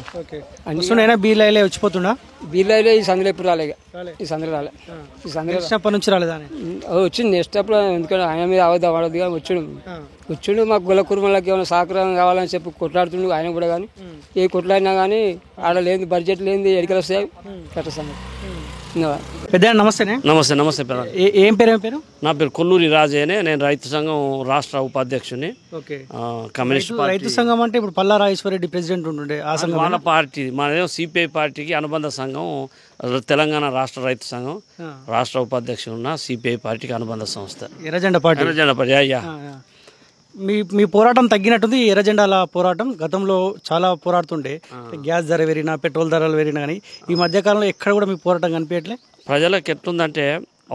బీర్లైలే వచ్చిపోతుండా? బీర్లైలే ఈ సందులో ఎప్పుడు రాలే, ఈ సందులో రాలే. ఈ సందులో నుంచి రాలేదా? వచ్చింది నెక్స్ట్ అప్పుడు. ఎందుకంటే ఆయన మీద అవద్దా వాడద్దు కానీ వచ్చిండు మాకు గొల్ల కుటుంబాలకు ఏమైనా సహకారం కావాలని చెప్పి కొట్లాడుతుండు ఆయన కూడా. కానీ ఏ కొట్లాడినా కానీ ఆడ లేని బడ్జెట్ లేని ఎడికలు వస్తాయి కట్ట సంగతి. పెద్ద నమస్తేనే. నమస్తే. నమస్తే. ఏం పేరు? నా పేరు కొల్లూరి రాజయ్యనే. నేను రైతు సంఘం రాష్ట్ర ఉపాధ్యక్షుని. కమ్యూనిస్ట్ రైతు సంఘం అంటే ఇప్పుడు పల్లా రాజేశ్వరరెడ్డి ప్రెసిడెంట్ ఉంటుండే ఆ సంఘం. వాళ్ళ పార్టీ మనదేమో సిపిఐ పార్టీకి అనుబంధ సంఘం తెలంగాణ రాష్ట్ర రైతు సంఘం రాష్ట్ర ఉపాధ్యక్షుడు ఉన్న సిపిఐ పార్టీకి అనుబంధ సంస్థ ఎర్రజెండా పార్టీ. ఎర్రజెండా పార్టీ. అయ్యా మీ పోరాటం తగ్గినట్టుంది. ఎర్రజెండాల పోరాటం గతంలో చాలా పోరాడుతుండే, గ్యాస్ ధర పెరిగినా, పెట్రోల్ ధరలు పెరిగినా, కానీ ఈ మధ్యకాలంలో ఎక్కడ కూడా మీ పోరాటం కనిపించట్లే. ప్రజలకు ఎట్లుందంటే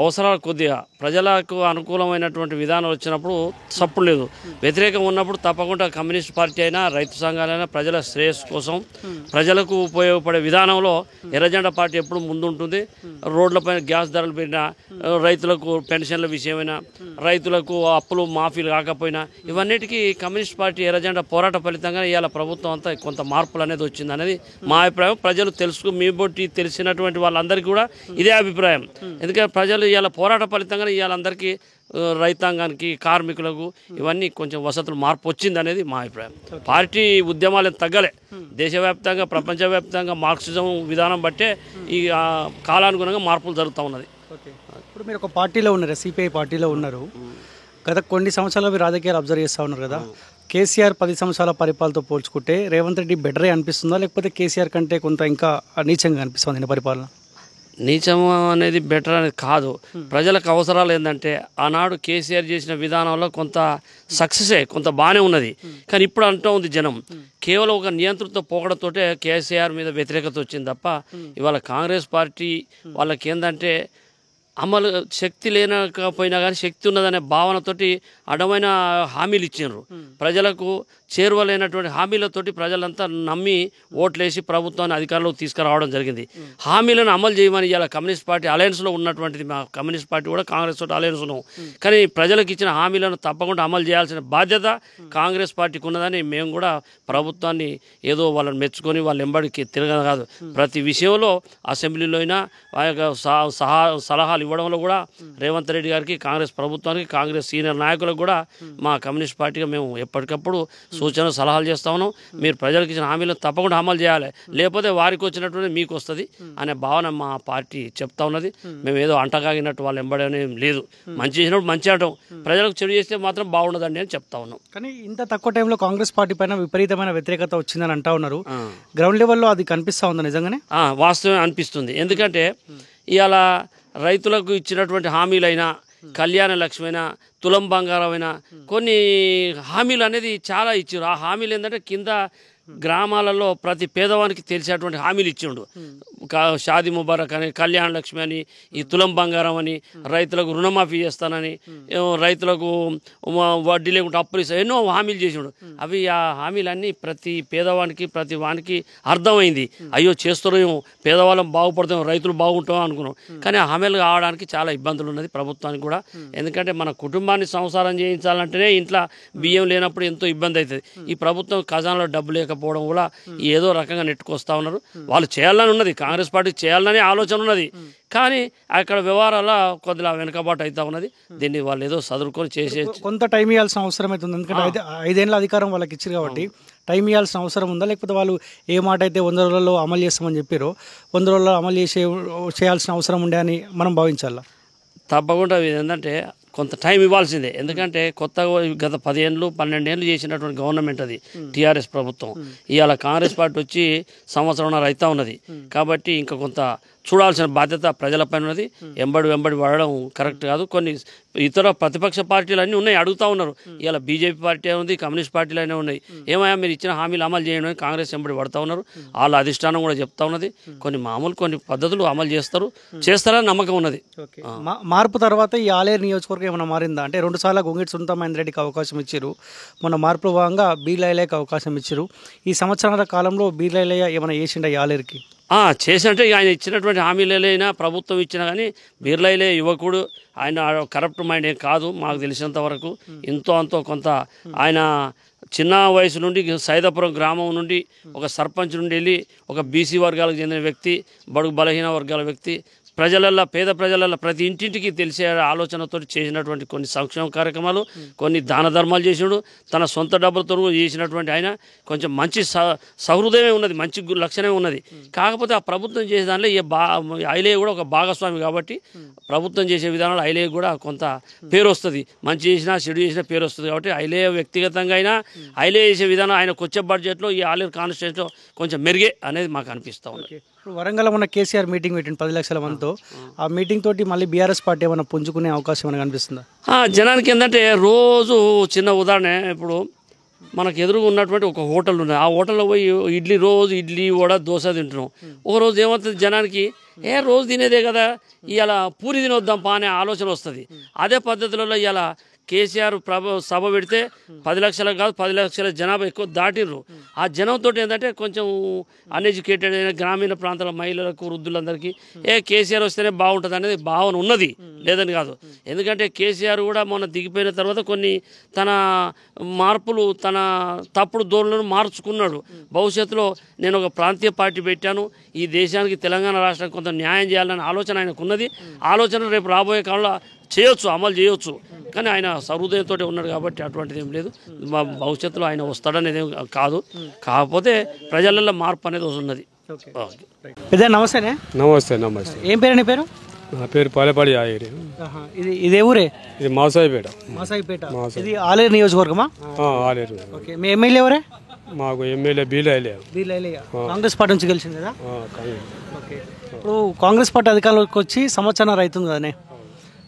అవసరాలు కొద్దిగా ప్రజలకు అనుకూలమైనటువంటి విధానం వచ్చినప్పుడు సప్పుడు లేదు, వ్యతిరేకం ఉన్నప్పుడు తప్పకుండా కమ్యూనిస్ట్ పార్టీ అయినా రైతు సంఘాలైనా ప్రజల శ్రేయస్సు కోసం ప్రజలకు ఉపయోగపడే విధానంలో ఎర్రజెండా పార్టీ ఎప్పుడు ముందుంటుంది. రోడ్లపైన గ్యాస్ ధరలు పెరిగినా, రైతులకు పెన్షన్ల విషయమైనా, రైతులకు అప్పులు మాఫీలు కాకపోయినా ఇవన్నిటికీ కమ్యూనిస్ట్ పార్టీ ఎర్రజెండా పోరాట ఫలితంగా ఇవాళ ప్రభుత్వం అంతా కొంత మార్పులు అనేది వచ్చింది అనేది మా అభిప్రాయం. ప్రజలు మీ బొట్టి తెలిసినటువంటి వాళ్ళందరికీ కూడా ఇదే అభిప్రాయం. ఎందుకంటే ప్రజలు ఇవాళ పోరాట ఫలితంగా ఇవాళ అందరికీ రైతాంగానికి, కార్మికులకు ఇవన్నీ కొంచెం వసతులు మార్పు వచ్చింది అనేది మా అభిప్రాయం. పార్టీ ఉద్యమాలు తగ్గలే. దేశవ్యాప్తంగా, ప్రపంచవ్యాప్తంగా మార్క్సిజం విధానం బట్టే ఈ కాలానుగుణంగా మార్పులు జరుగుతూ ఉన్నది. ఇప్పుడు మీరు ఒక పార్టీలో ఉన్నారు, సిపిఐ పార్టీలో ఉన్నారు. గత కొన్ని సంవత్సరాలు మీరు రాజకీయాలు అబ్జర్వ్ చేస్తూ ఉన్నారు కదా. కేసీఆర్ 10 సంవత్సరాల పరిపాలనతో పోల్చుకుంటే రేవంత్ రెడ్డి బెటరే అనిపిస్తుందా, లేకపోతే కేసీఆర్ కంటే కొంత ఇంకా నీచంగా అనిపిస్తుంది పరిపాలన? నీచము అనేది బెటర్ అనేది కాదు. ప్రజలకు అవసరాలు ఏంటంటే ఆనాడు కేసీఆర్ చేసిన విధానంలో కొంత సక్సెసే, కొంత బాగానే ఉన్నది. కానీ ఇప్పుడు అంటూ ఉంది జనం కేవలం ఒక నియంత్రణతో పోకడంతోటే కేసీఆర్ మీద వ్యతిరేకత వచ్చింది తప్ప ఇవాళ కాంగ్రెస్ పార్టీ వాళ్ళకి ఏంటంటే అమలు శక్తి లేనకపోయినా కానీ శక్తి ఉన్నదనే భావనతోటి అడమైన హామీలు ఇచ్చినారు. ప్రజలకు చేరువలేనటువంటి హామీలతోటి ప్రజలంతా నమ్మి ఓట్లేసి ప్రభుత్వాన్ని అధికారంలోకి తీసుకురావడం జరిగింది. హామీలను అమలు చేయమని ఇవాళ కమ్యూనిస్ట్ పార్టీ అలయన్స్లో ఉన్నటువంటిది. మా కమ్యూనిస్ట్ పార్టీ కూడా కాంగ్రెస్ తోటి అలయన్స్ ఉన్నాం. కానీ ప్రజలకు ఇచ్చిన హామీలను తప్పకుండా అమలు చేయాల్సిన బాధ్యత కాంగ్రెస్ పార్టీకి ఉన్నదని మేము కూడా ప్రభుత్వాన్ని ఏదో వాళ్ళని మెచ్చుకొని వాళ్ళ ఎంబడికి తిరగదు కాదు, ప్రతి విషయంలో అసెంబ్లీలో అయినా సలహాలు పథకాలు ఇవ్వడంలో కూడా రేవంత్ రెడ్డి గారికి, కాంగ్రెస్ ప్రభుత్వానికి, కాంగ్రెస్ సీనియర్ నాయకులకు కూడా మా కమ్యూనిస్ట్ పార్టీగా మేము ఎప్పటికప్పుడు సూచనలు సలహాలు చేస్తా ఉన్నాం. మీరు ప్రజలకు ఇచ్చిన హామీలను తప్పకుండా అమలు చేయాలి, లేకపోతే వారికి వచ్చినటువంటి మీకు వస్తుంది అనే భావన మా పార్టీ చెప్తా ఉన్నది. మేము ఏదో అంటగాగినట్టు వాళ్ళు ఎంబడనే లేదు. మంచి చేసినప్పుడు మంచి అంటాం, ప్రజలకు చెడు చేస్తే మాత్రం బాగుండదండి అని చెప్తా ఉన్నాం. కానీ ఇంత తక్కువ టైంలో కాంగ్రెస్ పార్టీ పైన విపరీతమైన వ్యతిరేకత వచ్చిందని అంటా ఉన్నారు. గ్రౌండ్ లెవెల్లో అది కనిపిస్తా ఉందా నిజంగానే? వాస్తవమే అనిపిస్తుంది. ఎందుకంటే ఇవాళ రైతులకు ఇచ్చినటువంటి హామీలైనా, కళ్యాణ లక్ష్మైనా, తులం బంగారమైనా కొన్ని హామీలు అనేది చాలా ఇచ్చారు. ఆ హామీలు ఏంటంటే కింద గ్రామాలలో ప్రతి పేదవానికి తెలిసేటువంటి హామీలు ఇచ్చిండు. షాదీ ముబారక్ అని, కళ్యాణ లక్ష్మి అని, ఈ తులం బంగారం అని, రైతులకు రుణమాఫీ చేస్తానని, రైతులకు వడ్డీ లేకుండా అప్పులు ఇస్తా, ఎన్నో హామీలు చేసిండు. అవి ఆ హామీలన్నీ ప్రతి పేదవానికి, ప్రతి వానికి అర్థమైంది. అయ్యో చేస్తున్నాం, పేదవాళ్ళం బాగుపడతాం, రైతులు బాగుంటాం అనుకున్నాం. కానీ ఆ హామీలు కావడానికి చాలా ఇబ్బందులు ఉన్నది ప్రభుత్వానికి కూడా. ఎందుకంటే మన కుటుంబాన్ని సంసారం చేయించాలంటేనే ఇంట్లో బియ్యం లేనప్పుడు ఎంతో ఇబ్బంది అవుతుంది. ఈ ప్రభుత్వం ఖజానాలో డబ్బు లేకపోవడం కూడా ఏదో రకంగా నెట్టుకొస్తా ఉన్నారు. వాళ్ళు చేయాలని ఉన్నది, కాంగ్రెస్ పార్టీ చేయాలని ఆలోచన ఉన్నది, కానీ అక్కడ వ్యవహారాల కొద్దిగా వెనుకబాటు అవుతా ఉన్నది. దీన్ని వాళ్ళు ఏదో చదువుకొని చేసే కొంత టైం ఇవ్వాల్సిన అవసరం అవుతుంది. ఎందుకంటే 5 ఏళ్ళ అధికారం వాళ్ళకి ఇచ్చారు కాబట్టి టైం ఇవ్వాల్సిన అవసరం ఉందా? లేకపోతే వాళ్ళు ఏ మాట అయితే 100 రోజుల్లో అమలు చేస్తామని చెప్పారో 100 రోజుల్లో అమలు చేయాల్సిన అవసరం ఉండే అని మనం భావించాలా? తప్పకుండా ఏంటంటే కొంత టైం ఇవ్వాల్సిందే. ఎందుకంటే కొత్తగా గత 10 ఏళ్ళు 12 ఏళ్ళు చేసినటువంటి గవర్నమెంట్ అది టీఆర్ఎస్ ప్రభుత్వం. ఇవాళ కాంగ్రెస్ పార్టీ వచ్చి సంవత్సరంన్నర అవుతా ఉన్నది. కాబట్టి ఇంకా కొంత చూడాల్సిన బాధ్యత ప్రజలపైన ఉన్నది. వెంబడి పడడం కరెక్ట్ కాదు. కొన్ని ఇతర ప్రతిపక్ష పార్టీలు అన్నీ ఉన్నాయి, అడుగుతూ ఉన్నారు. ఇవాళ బీజేపీ పార్టీ ఉంది, కమ్యూనిస్ట్ పార్టీలు అయినా ఉన్నాయి. ఏమయ్యా మీరు ఇచ్చిన హామీలు అమలు చేయడం అని కాంగ్రెస్ వెంబడి పడుతూ ఉన్నారు. వాళ్ళ అధిష్టానం కూడా చెప్తా ఉన్నది. కొన్ని పద్ధతులు అమలు చేస్తారని నమ్మకం ఉన్నది. మార్పు తర్వాత ఈ ఆలేరు నియోజకవర్గం ఏమైనా మారిందా? అంటే 2 సార్లు గొంగిటి సునీతా మహేందర్ రెడ్డికి అవకాశం ఇచ్చారు. మొన్న మార్పులో భాగంగా బీర్లైలయ్యకి అవకాశం ఇచ్చారు. ఈ సంవత్సరాల కాలంలో బీర్లైలయ్య ఏమైనా చేసిండా ఈ ఆలేరుకి? చేసినట్టే ఆయన ఇచ్చినటువంటి హామీలైనా ప్రభుత్వం ఇచ్చినా కానీ బీర్లైలే యువకుడు, ఆయన కరప్ట్ మైండ్ ఏం కాదు మాకు తెలిసినంత వరకు. ఎంతో అంతో కొంత ఆయన చిన్న వయసు నుండి సైదాపురం గ్రామం నుండి ఒక సర్పంచ్ నుండి వెళ్ళి ఒక బీసీ వర్గాలకు చెందిన వ్యక్తి, బడుగు బలహీన వర్గాల వ్యక్తి, పేద ప్రజలల్లో ప్రతి ఇంటింటికి తెలిసే ఆలోచనతో చేసినటువంటి కొన్ని సంక్షేమ కార్యక్రమాలు, కొన్ని దాన ధర్మాలు చేసినాడు. తన సొంత డబ్బులతో చేసినటువంటి ఆయన కొంచెం మంచి సహృదయమే ఉన్నది, మంచి లక్షణమే ఉన్నది. కాకపోతే ఆ ప్రభుత్వం చేసే దానిలో ఐలే కూడా ఒక భాగస్వామి కాబట్టి ప్రభుత్వం చేసే విధానంలో ఐలే కూడా కొంత పేరు వస్తుంది. మంచి చేసినా చెడు చేసినా పేరు వస్తుంది. కాబట్టి ఐలే వ్యక్తిగతంగా అయినా ఐలే చేసే విధానం ఆయనకు వచ్చే బడ్జెట్లో ఈ ఆలేరు కాన్స్టిట్యూన్సీలో కొంచెం మెరుగే అనేది మాకు అనిపిస్తూ ఉంది. ఇప్పుడు వరంగల్ ఉన్న కేసీఆర్ మీటింగ్ పెట్టింది 10 లక్షల మందితో. ఆ మీటింగ్ తోటి మళ్ళీ బీఆర్ఎస్ పార్టీ ఏమైనా పుంజుకునే అవకాశం ఏమైనా కనిపిస్తుందా? జనానికి ఏంటంటే రోజు చిన్న ఉదాహరణ, ఇప్పుడు మనకు ఎదురుగా ఉన్నటువంటి ఒక హోటల్ ఉన్నది. ఆ హోటల్లో పోయి రోజు ఇడ్లీ వడ దోశ తింటున్నాం. ఒకరోజు ఏమవుతుంది జనానికి, రోజు తినేదే కదా ఇవాళ పూరి తినొద్దాం పా అనే ఆలోచన వస్తుంది. అదే పద్ధతులలో ఇవాళ కేసీఆర్ సభ పెడితే 10 లక్షలకు కాదు 10 లక్షల జనాభా ఎక్కువ దాటిర్రు. ఆ జనంతో ఏంటంటే కొంచెం అన్ఎడ్యుకేటెడ్ అయిన గ్రామీణ ప్రాంతాల మహిళలకు, వృద్ధులందరికీ కేసీఆర్ వస్తేనే బాగుంటుంది అనేది భావన ఉన్నది, లేదని కాదు. ఎందుకంటే కేసీఆర్ కూడా మొన్న దిగిపోయిన తర్వాత కొన్ని తన మార్పులు, తన తప్పుడు ధోరణులను మార్చుకున్నాడు. భవిష్యత్తులో నేను ఒక ప్రాంతీయ పార్టీ పెట్టాను, ఈ దేశానికి తెలంగాణ రాష్ట్రానికి కొంత న్యాయం చేయాలనే ఆలోచన ఆయనకు ఉన్నది. ఆలోచన రేపు రాబోయే కాలంలో చేయొచ్చు, అమలు చేయొచ్చు. కానీ ఆయన సహృదయంతో ఉన్నాడు కాబట్టి అటువంటిది ఏం లేదు. మా భవిష్యత్తులో ఆయన వస్తాడనేది కాదు. కాకపోతే ప్రజలలో మార్పు అనేది ఉన్నది. పెద్ద నమస్తేనే. నమస్తే. ఏం పేరు నీ పేరు? నా పేరు పాలపాడి ఆగిరి. ఇదే ఊరే? ఇది మాసాయిపేట. ఇది ఆలేరు నియోజకవర్గమా? ఆలేరు. ఓకే, మీ ఎమ్మెల్యే ఎవరే? మాకు ఎమ్మెల్యే బీర్లైలయ్య కాంగ్రెస్ పార్టీ నుంచి గెలిచింది కదా? ఓకే, ఇప్పుడు కాంగ్రెస్ పార్టీ అధికారంలోకి వచ్చి సంవత్సరం అవుతుంది కదనే.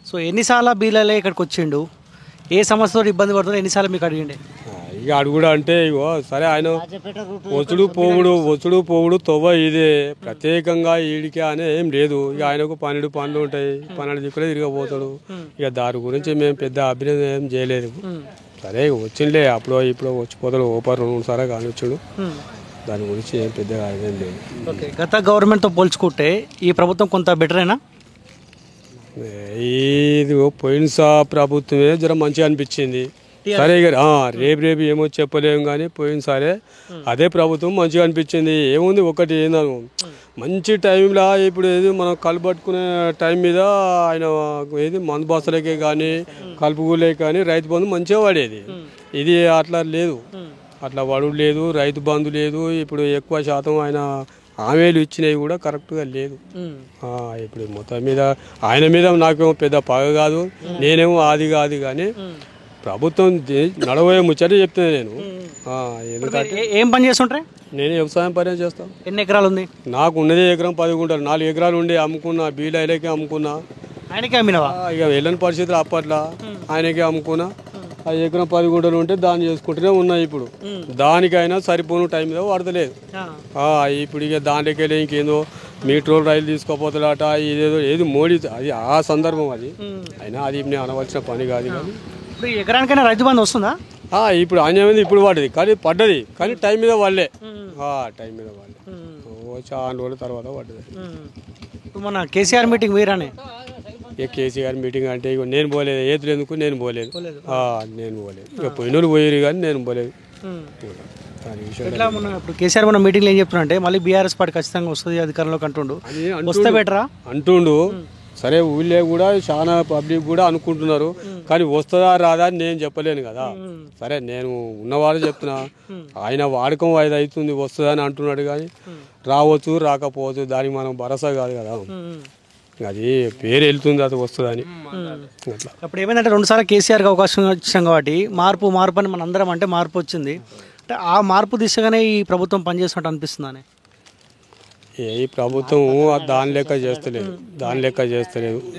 సో ఎన్నిసార్లు బీర్లైలయ్య ఇక్కడికి వచ్చిండు, ఏ సమస్యతో ఇబ్బంది పడుతుందో ఎన్నిసార్లు మీకు అడిగిండే? ఇక అడుగుడు అంటే ఇగో సరే, ఆయన వచ్చుడు పోవుడు తవ్వ ఇదే, ప్రత్యేకంగా ఈడికి అనే ఏం లేదు. ఇక ఆయనకు 12 పనులు ఉంటాయి, 12 దిక్కులే తిరగబోతాడు. ఇక దాని గురించి మేము పెద్ద అభినందన ఏం చేయలేదు. సరే వచ్చిండే, అప్పుడు ఇప్పుడు వచ్చిపోతాడు, ఓపర్ 2 సార్లు కానీ వచ్చాడు. దాని గురించి ఏం పెద్దగా ఏం లేదు. ఓకే, గత గవర్నమెంట్తో పోల్చుకుంటే ఈ ప్రభుత్వం కొంత బెటరేనా? ఇది పోయిన ప్రభుత్వమే జర మంచిగా అనిపించింది. సరే ఇక రేపు ఏమో చెప్పలేము కానీ పోయినసారే అదే ప్రభుత్వం మంచిగా అనిపించింది. ఏముంది ఒకటి ఏందను మంచి టైంలో ఇప్పుడు ఏది మనం కలుపట్టుకునే టైం మీద ఆయన ఏది మందు బస్తలకే కానీ కలుపుకోలే కానీ రైతు బంధు మంచిగా పడేది. ఇది అట్లా లేదు, అట్లా వడుడు లేదు, రైతు బంధు లేదు. ఇప్పుడు ఎక్కువ శాతం ఆయన హామీలు ఇచ్చినవి కూడా కరెక్ట్గా లేదు. ఇప్పుడు మొత్తం మీద ఆయన మీద నాకేమో పెద్ద పగ కాదు, నేనేమో అది కాదు కానీ ప్రభుత్వం నడవే ముచ్చట చెప్తున్నా నేను. ఎందుకంటే ఏం పని చేస్తుంటారే? నేను వ్యవసాయం పని చేస్తాను. ఎన్ని ఎకరాలు ఉంది? నాకు ఉన్నదే ఎకరం 10 గుంటలు, 4 ఎకరాలు ఉండి అమ్ముకున్నా, బీలైలకే అమ్ముకున్నా. ఆయనకే అమ్మినవా? ఇక వెళ్ళని పరిస్థితులు అప్పట్లో ఆయనకే అమ్ముకున్నా. ఆ ఎకరం 10 గుంటలు ఉంటే దాన్ని చేసుకుంటూనే ఉన్నాయి. ఇప్పుడు దానికైనా సరిపోను టైం మీద వాడతలేదు. ఇప్పుడు ఇక దాంట్లోకి వెళ్ళి ఇంకేందో మెట్రోల్ రైలు తీసుకోపోతాడట, ఇదేదో ఏది మోడీ అది ఆ సందర్భం అది. అయినా అది నేను అనవలసిన పని కాదు. కానీ ఇప్పుడు ఎకరానికైనా రైతు బంధు వస్తుందా? ఇప్పుడు అన్యాయం ఇప్పుడు పడ్డది, కానీ పడ్డది కానీ టైం మీద వాళ్ళే, టైం మీద వాళ్ళే చాలా రోజుల తర్వాత పడ్డది. ఇప్పుడు మన కేసీఆర్ మీటింగ్ వేరానే? ఇక కేసీఆర్ మీటింగ్ అంటే ఇక నేను పోలేదు, ఏతులు ఎందుకు నేను పోలేదు. ఇక పోయినోళ్ళు పోయారు కానీ నేను పోలేదు. ఎట్లా మొన్న ఇప్పుడు కేసీఆర్ మన మీటింగ్లో ఏం చెప్తున్నా మళ్ళీ బీఆర్ఎస్ పార్టీ ఖచ్చితంగా వస్తుంది అధికారంలోకి అంటుండు, వస్తే బెటరా అంటుండు. సరే ఊళ్ళో కూడా చాలా పబ్లిక్ కూడా అనుకుంటున్నారు, కానీ వస్తుందా రాదా అని నేను చెప్పలేను కదా. సరే నేను ఉన్నవాళ్ళు చెప్తున్నా, ఆయన వాడకం అది అవుతుంది వస్తుందా అని అంటున్నాడు, కానీ రావచ్చు రాకపోవచ్చు దానికి మనం భరోసా కాదు కదా. అది పేరు వెళ్తుంది అది వస్తుందని. అట్లా అప్పుడు ఏమైందంటే 2 సార్లు కేసీఆర్కి అవకాశం వచ్చాం కాబట్టి మార్పు అని మన అందరం అంటే మార్పు వచ్చింది. అంటే ఆ మార్పు దిశగానే ఈ ప్రభుత్వం పనిచేస్తున్నట్టు అనిపిస్తుందని. ఈ ప్రభుత్వం దాని లెక్క చేస్తలేదు.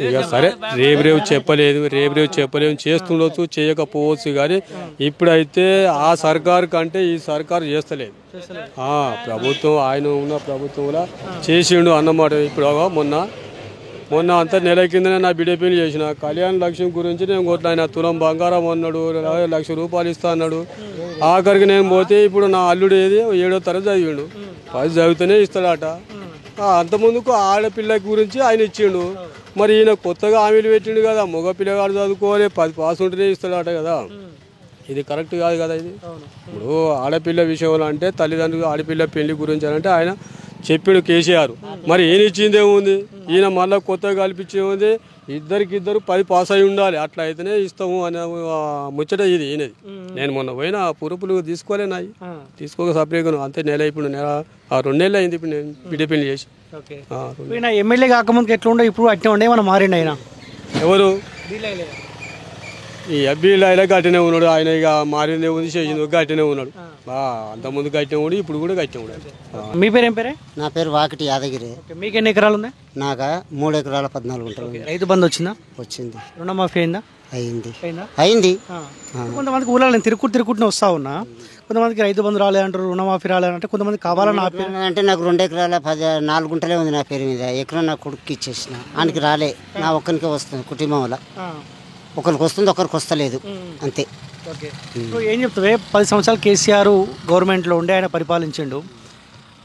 ఇక సరే రేపు చెప్పలేము, చేస్తుండొచ్చు చేయకపోవచ్చు, కానీ ఇప్పుడైతే ఆ సర్కారు కంటే ఈ సర్కారు చేస్తలేదు. ప్రభుత్వం ఆయన ఉన్న ప్రభుత్వంలో చేసిండు అన్నమాట. ఇప్పుడు మొన్న అంతా నెల కిందనే నా బిడ్డ పెళ్లి చేసిన కళ్యాణ లక్ష్యం గురించి నేను కొట్లాడిన. తులం బంగారం అన్నాడు, 1,00,000 రూపాయలు ఇస్తా అన్నాడు. ఆఖరికి నేను పోతే ఇప్పుడు నా అల్లుడు ఏది 7వ తరగతి చదివిండు, 10 చదివితేనే ఇస్తాడట. అంతముందుకు ఆడపిల్ల గురించి ఆయన ఇచ్చిండు. మరి ఈయన కొత్తగా హామీలు పెట్టిండు కదా, మగ పిల్లగాడు చదువుకోవాలి 10 పాస్ ఉంటేనే ఇస్తాడట కదా. ఇది కరెక్ట్ కాదు కదా. ఇది ఇప్పుడు ఆడపిల్ల విషయంలో అంటే తల్లిదండ్రులు ఆడపిల్ల పెళ్లి గురించి అంటే ఆయన చెప్పిండు కేసీఆర్. మరి ఈయన ఇచ్చిందేముంది, ఈయన మళ్ళీ కొత్తగా కల్పించేముంది, ఇద్దరు 10 పాస్ అయి ఉండాలి, అట్లా అయితేనే ఇస్తాము అనే ముచ్చట ఇది ఈయనది. నేను మొన్న పోయినా పురుపులు తీసుకోలేనాయి, తీసుకోక సపరేట్గా అంతే. ఇప్పుడు 2 నెలలు అయింది ఇప్పుడు నేను బిడ్డ పెళ్లి చేసి. ఎమ్మెల్యే కాకముందుకు ఎట్లా ఉండే, ఇప్పుడు అట్లా ఉండే మనం మారిండు. ఆయన ఎవరు? ఈ అబ్బీలైనా గట్టినే ఉన్నాడు. ఆయన ఇక మారిందే ఉంది, చేసింది గట్టినే ఉన్నాడు. అంతకుముందు గట్టినే ఉండి ఇప్పుడు కూడా గట్టినే ఉన్నాడు. మీ పేరు ఏం పేరే? నా పేరు వాకిటి యాదగిరి. మీకు ఎన్ని ఎకరాలు ఉన్నాయి? నాకా 3 ఎకరాల 14 గుంటలు. రైతు బంధు వచ్చిందా? వచ్చింది. రుణమాఫీ అయిందా? అయింది. కొంతమందికి ఊళ్ళో నేను తిరుక్కుంటూ వస్తా ఉన్నా, కొంతమందికి రైతు బంధు రాలేదంటారు, రుణమాఫీ రాలేదంటే, కొంతమంది కావాలని అంటే నాకు 2 ఎకరాల 4 గుంటలే ఉంది నా పేరు మీద. ఎకరం నా కొడుకు ఇచ్చేసిన, ఆయనకి రాలే, నా ఒక్కరికే వస్తుంది. కుటుంబంలో ఒకరికి వస్తుంది, ఒకరికి వస్తలేదు, అంతే. ఏం చెప్తావే? 10 సంవత్సరాలు కేసీఆర్ గవర్నమెంట్లో ఉండి ఆయన పరిపాలించిండు.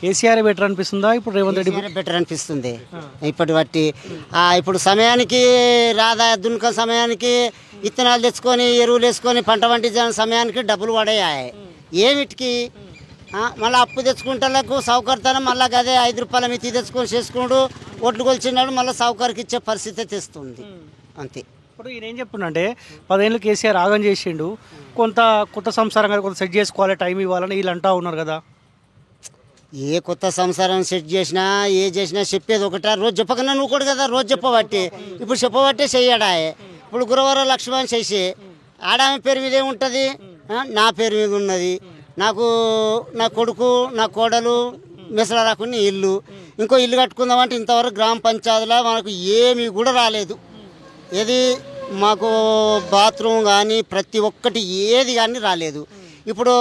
కేసీఆర్ బెటర్ అనిపిస్తుందా ఇప్పుడు రేవంత్ రెడ్డి బెటర్ అనిపిస్తుంది? ఇప్పటి బట్టి ఇప్పుడు సమయానికి దున్నుక సమయానికి విత్తనాలు తెచ్చుకొని ఎరువులు వేసుకొని పంట పండించిన సమయానికి డబ్బులు పడేయాయి. ఏమిటికి మళ్ళీ అప్పు తెచ్చుకుంటాలకు సౌకర్యతనం మళ్ళీ అదే 5 రూపాయల మితి తెచ్చుకొని చేసుకున్నాడు, ఓట్లు కొలిచినాడు, మళ్ళీ సౌకర్యకి ఇచ్చే పరిస్థితి తెస్తుంది, అంతే. ఇప్పుడు ఈయన ఏం చెప్తున్నంటే 10 ఏళ్ళు కేసీఆర్ ఆగం చేసిండు, కొంత కొత్త సంసారం కొంత సెట్ చేసుకోవాలి, టైం ఇవ్వాలని వీళ్ళు అంటూ ఉన్నారు కదా. ఏ కొత్త సంసారం సెట్ చేసినా ఏ చేసినా చెప్పేది ఒకట. రోజు చెప్పకన్నా నువ్వు కూడా కదా, రోజు చెప్పబట్టి ఇప్పుడు చెప్పబట్టే చెయ్యడా. ఇప్పుడు గురవారం లక్ష్మణ్ చేసి ఆడామె పేరు మీద ఏముంటుంది, నా పేరు మీద ఉన్నది. నాకు నా కొడుకు నా కోడలు మెసలు రాకుండా ఇల్లు, ఇంకో ఇల్లు కట్టుకుందామంటే ఇంతవరకు గ్రామ పంచాయతీలో మనకు ఏమీ కూడా రాలేదు. ఏది మాకు బాత్రూమ్ కానీ ప్రతి ఒక్కటి ఏది కానీ రాలేదు. ఇప్పుడు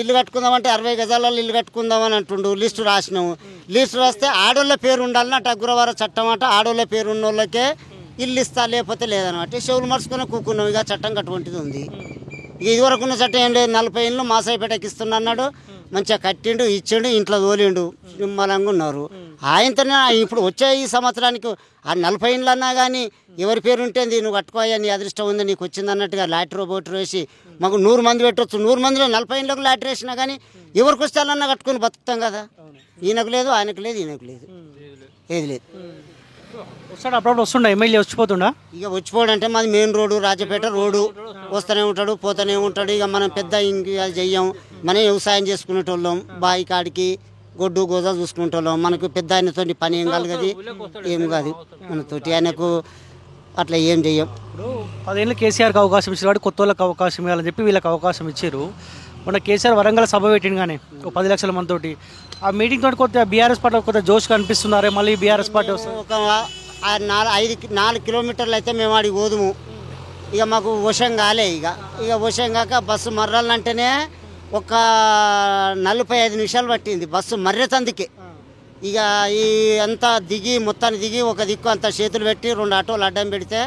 ఇల్లు కట్టుకుందామంటే 60 గజాలలో ఇల్లు కట్టుకుందామని అంటుండు. లిస్టు రాసినాము, లిస్టు రాస్తే ఆడోళ్ళ పేరు ఉండాలన్నట్టు అగ్రవార చట్టం అంట. ఆడోళ్ళ పేరు ఉన్న వాళ్ళకే ఇల్లు ఇస్తా, లేకపోతే లేదన్నమాట. చెవులు మరుచుకుని కూకున్నాం. ఇక చట్టం అటువంటిది ఉంది. ఇక ఇదివరకు ఉన్న చట్టం ఏం లేదు. 40 ఏళ్ళు మాసాయిపేటకి ఇస్తున్నా అన్నాడు, మంచిగా కట్టిండు, ఇచ్చిండు, ఇంట్లో తోలిండు, నిమ్మలంగా ఉన్నారు. ఆయనతోనే ఇప్పుడు వచ్చే ఈ సంవత్సరానికి ఆ 40 ఇండ్లు అన్నా కానీ ఎవరి పేరు ఉంటుంది నువ్వు కట్టుకోయా నీ అదృష్టం ఉంది నీకు వచ్చింది అన్నట్టుగా లాటరీ బోటు వేసి మాకు 100 మంది పెట్టవచ్చు 100 మందిలో 40 ఇండ్లకు లాటరీ వేసినా కానీ ఎవరికి వస్తానన్నా కట్టుకొని బతుకుతాం కదా. ఈయనకు లేదు ఆయనకు లేదు ఈయనకు లేదు ఏది లేదు. వస్తాడు అప్పుడప్పుడు వస్తుండ ఎమ్మెల్యే వచ్చిపోతుండా? ఇక వచ్చిపోవడంటే మాది మెయిన్ రోడ్డు రాజపేట రోడ్డు వస్తూనే ఉంటాడు పోతూనే ఉంటాడు. ఇక మనం పెద్ద ఇంక చెయ్యం మనం వ్యవసాయం చేసుకునేటోళ్ళం బావి కాడికి గొడ్డు గోజా చూసుకునేటోళ్ళం మనకు పెద్ద ఆయనతో పని ఏం కలగది ఏం కాదు మనతోటి ఆయనకు అట్లా ఏం చెయ్యం. ఇప్పుడు 10 ఏళ్ళు కేసీఆర్కి అవకాశం ఇచ్చిన వాడు కొత్త వాళ్ళకి అవకాశం ఇవ్వాలని చెప్పి వీళ్ళకి అవకాశం ఇచ్చారు. మొన్న కేసీఆర్ వరంగల్ సభ పెట్టిండు కానీ 10 లక్షల మందితోటి ఆ మీటింగ్ తోటి కొద్దిగా బీఆర్ఎస్ పార్టీ కొద్దిగా జోష్ కనిపిస్తున్నారే మళ్ళీ బీఆర్ఎస్ పార్టీ వస్తుంది. ఒక 4 కిలోమీటర్లు అయితే మేము ఆడికి పోదుము. ఇక మాకు వశం కాలే ఇక వశం కాక బస్సు మర్రాలంటేనే ఒక 45 నిమిషాలు పట్టింది బస్సు మర్రెతందుకే. ఇక ఈ అంతా దిగి మొత్తాన్ని దిగి ఒక దిక్కు అంతా చేతులు పెట్టి 2 ఆటోలు అడ్డం పెడితే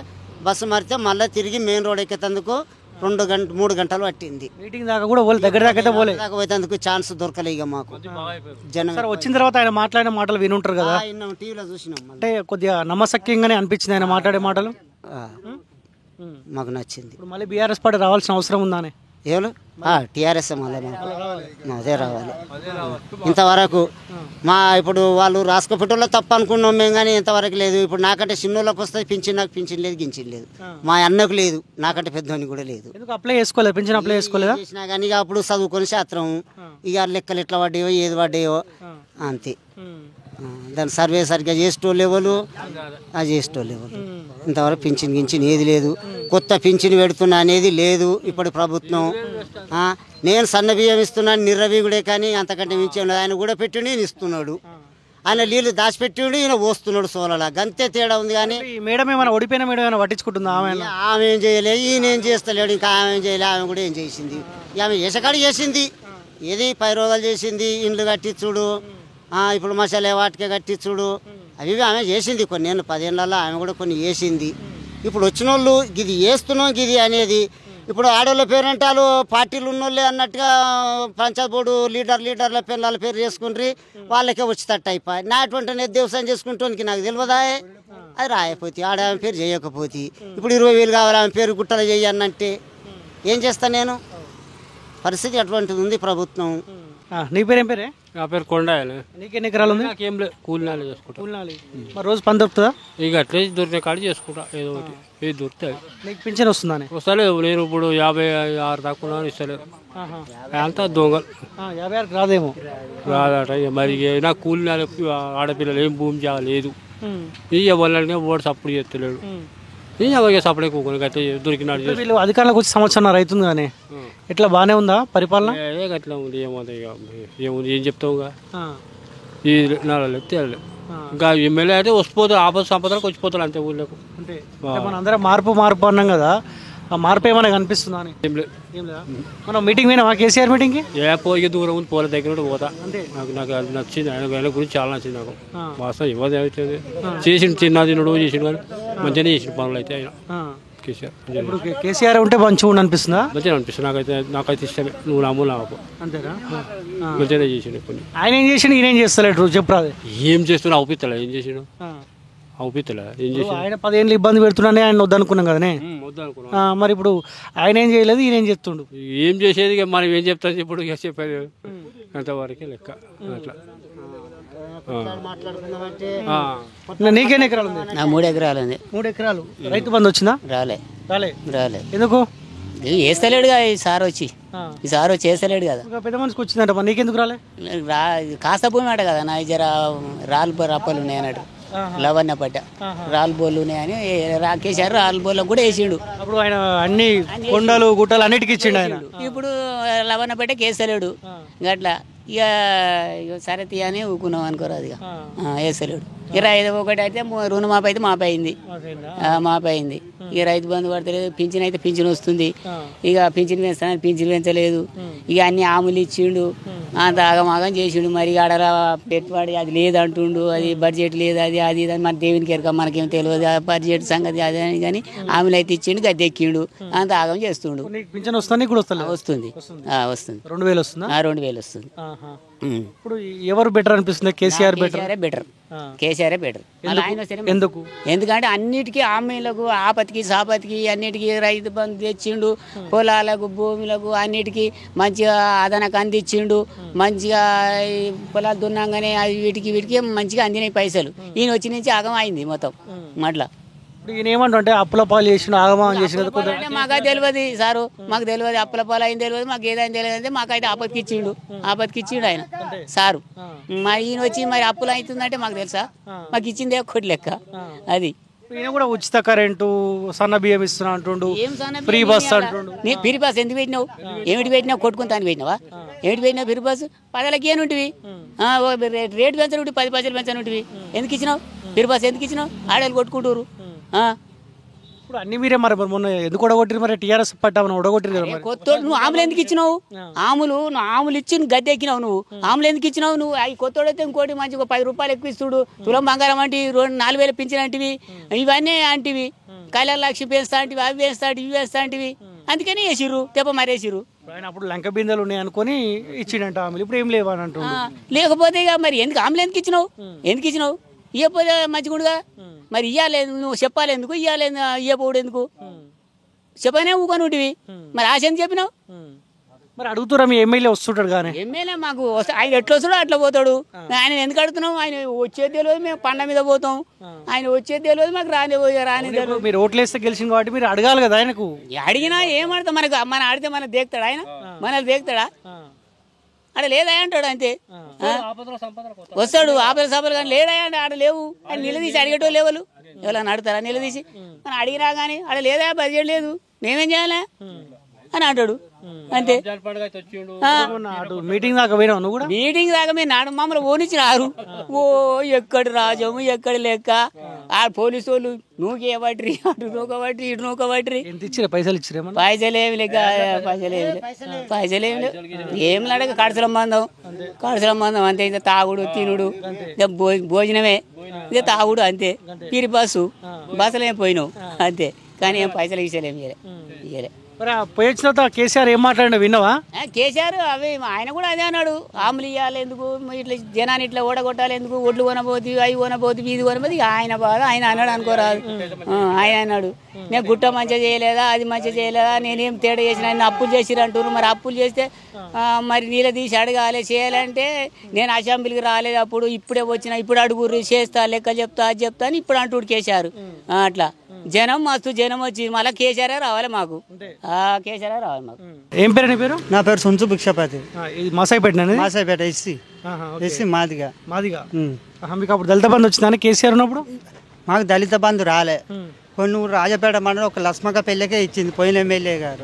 బస్సు మరితే మళ్ళీ తిరిగి మెయిన్ రోడ్ ఎక్కేందుకు 3 గంటలు పట్టింది. మీటింగ్ దాకా కూడా పోలే దగ్గర దాకా పోలే దాకా పోయేందుకు ఛాన్స్ దొరకలే ఇక మాకు. జనం వచ్చిన తర్వాత ఆయన మాట్లాడిన మాటలు వినుంటారు కదా, టీవీలో చూసినాం. అంటే కొద్దిగా నమ్మశక్యంగానే అనిపించింది ఆయన మాట్లాడే మాటలు మాకు నచ్చింది. ఇప్పుడు మళ్ళీ బీఆర్ఎస్ పార్టీ రావాల్సిన అవసరం ఉందానే? ఎవరు టీఆర్ఎస్ మళ్ళీ అదే రావాలి. ఇంతవరకు ఇప్పుడు వాళ్ళు రాసుకపోవటంలో తప్పు అనుకున్నాం మేము కానీ ఇంతవరకు లేదు. ఇప్పుడు నాకంటే చిన్నోళ్ళకి వస్తుంది పింఛన్, నాకు పింఛన్ లేదు గించిన లేదు. మా అన్నకు లేదు, నాకంటే పెద్దవానికి కూడా లేదు. అప్లై చేసుకోలేదు పింఛన్ అప్లై చేసుకోలేదా? చేసినా కానీ ఇక అప్పుడు చదువుకొని శాస్త్రం ఇక లెక్కలు ఎట్లా పడ్డాయో ఏది పడ్డాయో అంతే. దాని సర్వే సరిగ్గా చేసేటోళ్ళు ఎవరు అది చేసేటోళ్ళు ఎవరు. ఇంతవరకు పింఛన్ గించిన ఏది లేదు. కొత్త పింఛన్ పెడుతున్నా అనేది లేదు ఇప్పుడు ప్రభుత్వం. నేను సన్న బియ్యం ఇస్తున్నాను నిర్రవీగుడే కానీ అంతకంటే మించి ఆయన కూడా పెట్టి నేను ఇస్తున్నాడు. ఆయన నీళ్ళు దాచిపెట్టిండు ఈయన పోస్తున్నాడు సోలలా గంతే తేడా ఉంది. కానీ మేడం ఏమైనా ఓడిపోయిన మేడం ఏమైనా పట్టించుకుంటుందా? ఆమె ఏం చేయలేదు ఈయన ఏం చేస్తలేడు. ఇంకా ఆమె ఏం చేయలేదు ఆమె కూడా ఏం చేసింది. ఆమె ఏసకాడి చేసింది ఏది 10 రోజులు చేసింది. ఇండ్లు కట్టించుడు ఇప్పుడు మసాలా వాటికే కట్టించుడు అవి ఆమె చేసింది. కొన్ని ఏళ్ళు 10 ఏళ్ళలో ఆమె కూడా కొన్ని చేసింది. ఇప్పుడు వచ్చిన వాళ్ళు గిది వేస్తున్నాం గిది అనేది ఇప్పుడు ఆడవాళ్ళ పేరంటే వాళ్ళు పార్టీలు ఉన్నోళ్ళే అన్నట్టుగా పంచాయత్ బోర్డు లీడర్ల పిల్లల పేరు చేసుకుంటారు వాళ్ళకే వచ్చేటట్టు అయిపోయి. నా అటువంటి నేను వ్యవసాయం చేసుకుంటానికి నాకు తెలియదా అది రాయపోతే ఆడ ఆమె పేరు చేయకపోతే ఇప్పుడు 20,000 కావాలి ఆమె పేరు గుట్టలు చేయన్నంటే ఏం చేస్తాను నేను? పరిస్థితి అటువంటిది ఉంది ప్రభుత్వం. నీ పేరు ఏం పేరే? నా పేరు కొండాయలు. నీకెన్ని ఎకరాలు ఉంది? నాకేం లేదు కూలినాలు చేసుకుంటా. మరి రోజు పని దొరుకుతుందా? ఇక అట్లే దొరికిన కాడ చేసుకుంటా ఏదో ఒకటి ఏది దొరుకుతుంది. నీకు పింఛన్ వస్తుందని? వస్తలేదు నేను ఇప్పుడు 56 దాకా ఇస్తలేదు అంతా దొంగలు. 56 రాదేమో రాదట. మరి నాకు కూలినాలు ఆడపిల్లలు ఏం భూమి చేయలేదు ఇక వాళ్ళని ఓటు సప్పుడు చేస్తలేడు ఇక సప్పుడే కూకొని అయితే దొరికినాడు. వీళ్ళు అధికారులకు వచ్చి సంవత్సరం అవుతుంది కానీ ఎట్లా బాగానే ఉందా పరిపాలన? అట్లా ఉంది ఏమవుతుంది ఇక ఏముంది ఏం చెప్తావుగా ఈ నాలుగు తేలలేదు. ఇంకా ఎమ్మెల్యే అయితే వస్తుపోతే ఆపద సంపదలకు వచ్చిపోతారు అంతే ఊళ్ళకు. అంటే మన అందరం మార్పు అన్నాం కదా, ఆ మార్పు ఏమైనా కనిపిస్తుందా అని? ఏం లేదు. మనం మీటింగ్ పోయినా కేసీఆర్ మీటింగ్కి పోయి దూరం ఉంది పోలే దగ్గర పోతా. నాకు అది నచ్చింది. ఆయన గురించి చాలా నచ్చింది నాకు. వాస్తవం ఇవ్వదు అవుతుంది చేసిండు తిన్నాడు చేసిండు కానీ మంచిగానే చేసిన పనులు అయితే ఆయన కేసీఆర్. ఇప్పుడు కేసీఆర్ ఉంటే మంచిగా అనిపిస్తుందా? మంచిగా అనిపిస్తుంది నాకైతే ఇష్టమే. నువ్వు నమ్ము నాకు అంతేనా? మంచిగానే చేసిండు. కొన్ని ఆయన ఏం చేసిండు ఈయన ఏం చేస్తలేడు చెప్పరాదు. ఏం చేస్తున్నా అవుపిస్తలే ఏం చేసిండు అవుపిస్తలే ఏం చేసి ఆయన 10 ఏళ్ళు ఇబ్బంది పెడుతున్నానే ఆయన వద్దనుకున్నాం కదనే. మరి ఇప్పుడు ఆయన ఏం చేయలేదు ఈయన ఏం చేస్తుండు? ఏం చేసేది మనం ఏం చెప్తాను ఇప్పుడు చెప్పేది అంతవరకే లెక్క. అట్లా నీకెన్ని ఎకరాలు ఉంది? నా 3 ఎకరాలు ఉంది. 3 ఎకరాలు రైతు బంధు వచ్చిందా? రాలే. ఎందుకు? వేస్తలేడుగా ఈసారి వచ్చి వేస్తలేడు కదా. పెద్ద మనిషికి వచ్చిందంట మరి నీకెందుకు రాలే? కాస్త భూమి అట కదా నా జర రప్పలు ఉన్నాయి అన్నట్టు లవన్న పట్ట రాళ్ళు బోళ్ళు ఉన్నాయని కేసీఆర్ రాళ్ళు బోళ్ళకు కూడా వేసిండు. అప్పుడు ఆయన అన్ని కొండలు గుట్టలు అన్నిటికీ ఇచ్చిండు ఆయన. ఇప్పుడు లవన్న పట్టకి వేస్తలేడు గట్లా. ఇక సరే తీయని ఊకున్నాం అనుకోరాదు ఇక వేస్తలేడు. ఇక రైతు ఒకటి అయితే రుణమాపి అయితే మాపైంది మాపైంది. ఇక రైతు బంధు పడతలేదు. పింఛన్ అయితే పింఛన్ వస్తుంది. ఇక పింఛన్ పెంచుతానని పింఛన్ పెంచలేదు. ఇక అన్ని ఆములు ఇచ్చిండు అంత ఆగమాగం చేసిండు. మరి ఆడ పెట్టుబడి అది లేదంటుండు అది బడ్జెట్ లేదు అది అది మన దేవునికి ఎరక మనకేం తెలియదు బడ్జెట్ సంగతి అదే అని. కానీ ఆమెలు అయితే ఇచ్చిండు గద్దె ఎక్కిండు అంత ఆగం చేస్తుండు. పింఛన్ వస్తుంది. వస్తుంది 2000 వస్తుందా? 2000 వస్తుంది. ఇప్పుడు ఎవరు బెటర్ అనిపిస్తుంది? KCR better KCR better. ఎందుకు? ఎందుకంటే అన్నిటికీ హామీలకు ఆపత్తికి సాపత్తికి అన్నిటికీ రైతు బంధు తెచ్చిండు, పొలాలకు భూములకు అన్నిటికీ మంచిగా అదనకు అందించిండు, మంచిగా పొలాలు దున్నాగానే వీటికి మంచిగా అందినాయి పైసలు. ఈయన వచ్చి నుంచి ఆగం అయింది మొత్తం అట్లా. ఈయన ఏమంటే అప్పుల పాలు చేసిన ఆగమం చేసిన మాకు తెలియదు సారు, మాకు తెలియదు అప్పుల పాలు అయింది తెలియదు, మాకు ఏదైనా తెలియదు అంటే మాకైతే ఆపత్తికి ఇచ్చిండు ఆయన సారు. మరి ఈయన వచ్చి మరి అప్పులు అవుతుందంటే మాకు తెలుసా? మాకు ఇచ్చిందే ఒక్కటి లెక్క అది. ఈయన కూడా ఉచిత కరెంటు సన్న బియ్యం ఇస్తున్నా అంటుండు, ఫ్రీ బస్ అంటుండు. ఫ్రీ బస్ ఎందుకు పెట్టినావు? ఏమిటి పెట్టినావు? కొట్టుకుంటాను పెట్టినావా? ఏమిటి పెట్టినావు ఫ్రీ బస్? 10 ఏనుంటివి రేటు పెంచనుంటి, 10 పైసలు పెంచనుంటివి. ఎందుకు ఇచ్చినావు ఫ్రీ బస్? ఎందుకు ఇచ్చినావు? ఆడవాళ్ళు కొట్టుకుంటారు. ఇప్పుడు అన్ని మీరే మరి మొన్న ఎందుకు ఒడగొట్టిరు? మరి టీఆర్ఎస్ పట్టామని ఒడగొట్టిరు కదా. కొత్త నువ్వు ఆములు ఎందుకు ఇచ్చినావు? ఆములు ఇచ్చి గద్దె ఎక్కినావు నువ్వు. ఆములు ఎందుకు ఇచ్చినావు నువ్వు? అవి కొత్తోడైతే ఇంకోటి మంచిగా 10 రూపాయలు ఎక్కువ ఇస్తుడు, తులం బంగారం అంటే 4,000 పింఛన్ అంటివి, ఇవన్నీ అంటివి, కళ్యాణ లక్ష్మి పెంచుతా అంటివి, అవి వేస్తా అంటే ఇవి వేస్తా అంటివి. అందుకని వేసిర్రు, తెప్ప మరేసిర్రు. ఆయన అప్పుడు లంక బిందెలు ఉన్నాయి అనుకుని ఇచ్చిండంట ఆమెలు, ఇప్పుడు ఏం లేవని అంటుండు. లేకపోతే ఇక మరి ఎందుకు ఆములు ఎందుకు ఇచ్చినావు? ఇవ్వకపోతే మంచిగుండుగా. మరి ఇవ్వలేదు, నువ్వు చెప్పాలి ఎందుకు? ఇవ్వపోడు ఎందుకు? చెప్పనే ఊకొని ఉంటివి. మరి ఆశ ఎందుకు చెప్పినావు? మరి అడుగుతురా మీ ఎమ్మెల్యే వస్తుంటాడు కానీ. ఎమ్మెల్యే మాకు ఆయన ఎట్లా వస్తాడో అట్లా పోతాడు. ఆయన ఎందుకు అడుగుతున్నాం? ఆయన వచ్చేది తెలియదు, మేము పండ మీద పోతాం. ఆయన వచ్చేది తెలియదు, మాకు రాని తెలియదు. మీరు ఓట్లేస్తే గెలిచింది కాబట్టి మీరు అడగాలి కదా ఆయనకు. అడిగినా ఏమడతాం? మన ఆడితే మనకు దేక్తాడా ఆయన? మనల్ని దేక్తాడా? ఆడ లేదా అంటాడు అంతే. వస్తాడు ఆపద సభలు కానీ లేడా అంటే ఆడ లేవు. ఆయన నిలదీసి అడిగేటో లేవలు ఎవరైనా అడుగుతారా? నిలదీసి మనం అడిగినా కానీ ఆడ లేదా బడ్జెట్ లేదు, మేమేం చేయాలా అని అంటాడు అంతే. మీటింగ్ దాకా పోయినావు నువ్వు కూడా? మీటింగ్ దాకా మేము నాడు మమ్మల్ని ఓనిచ్చినారు. ఓ ఎక్కడి రాజము ఎక్కడి లెక్క. ఆ పోలీసు వాళ్ళు నూకేబట్టి అటు నూకబట్టి ఇటు నూకబట్టి. ఎంత ఇచ్చిరా? పైసలు ఇచ్చిరా? పైసలేమి లెక్క, పైసలేమి ఏం అడగ కడసలం మందం అంతే. ఇంత తాగుడు తినుడు భోజనమే, ఇదే తాగుడు అంతే. పిరి బస్సులు ఏం పోయినావు అంతే. కానీ ఏం పైసలు ఇచ్చలేమి ఇయ్యలే. పోయి వచ్చిన తర్వాత కేసీఆర్ ఏం మాట్లాడినా విన్నావా? కేసీఆర్ అవి ఆయన కూడా అదే అన్నాడు. ఆములు ఇవ్వాలి ఎందుకు, ఇట్లా జనాన్ని ఇట్లా ఓడగొట్టాలి ఎందుకు, ఒడ్లు కొనబోతు అవి కొనబోతు వీధి కొనబోతు. ఆయన బాధ ఆయన అన్నాడు అనుకోరాదు. ఆయన అన్నాడు నేను గుట్ట మంచిగా చేయలేదా, అది మంచిగా చేయలేదా, నేనేం తేడా చేసిన, ఆయన అప్పులు చేసిరు అంటున్నారు. మరి అప్పులు చేస్తే మరి నీళ్ళ తీసి అడగాలి చేయాలంటే నేను అసెంబ్లీకి రాలేదు అప్పుడు, ఇప్పుడే వచ్చిన, ఇప్పుడు అడుగురు చేస్తా లెక్క చెప్తా అది చెప్తా అని ఇప్పుడు అంటూ కేసీఆర్. అట్లా జనం మస్తు జనం వచ్చి మళ్ళీ కేసీఆర్ రావాలి మాకు. కేసీఆర్ రావాలి మాకు. ఏం పేరు నీ పేరు? నా పేరు సొంచు భిక్షపతి. మాసాయిపేట ఎస్సీ మాదిగా. మీకు అప్పుడు దళిత బంధు వచ్చిందని కేసీఆర్ ఉన్నప్పుడు? మాకు దళిత బంధు రాలే. కొన్ని రాజపేట మండలం ఒక లస్మక పెళ్ళకే ఇచ్చింది పోయిన ఎమ్మెల్యే గారు.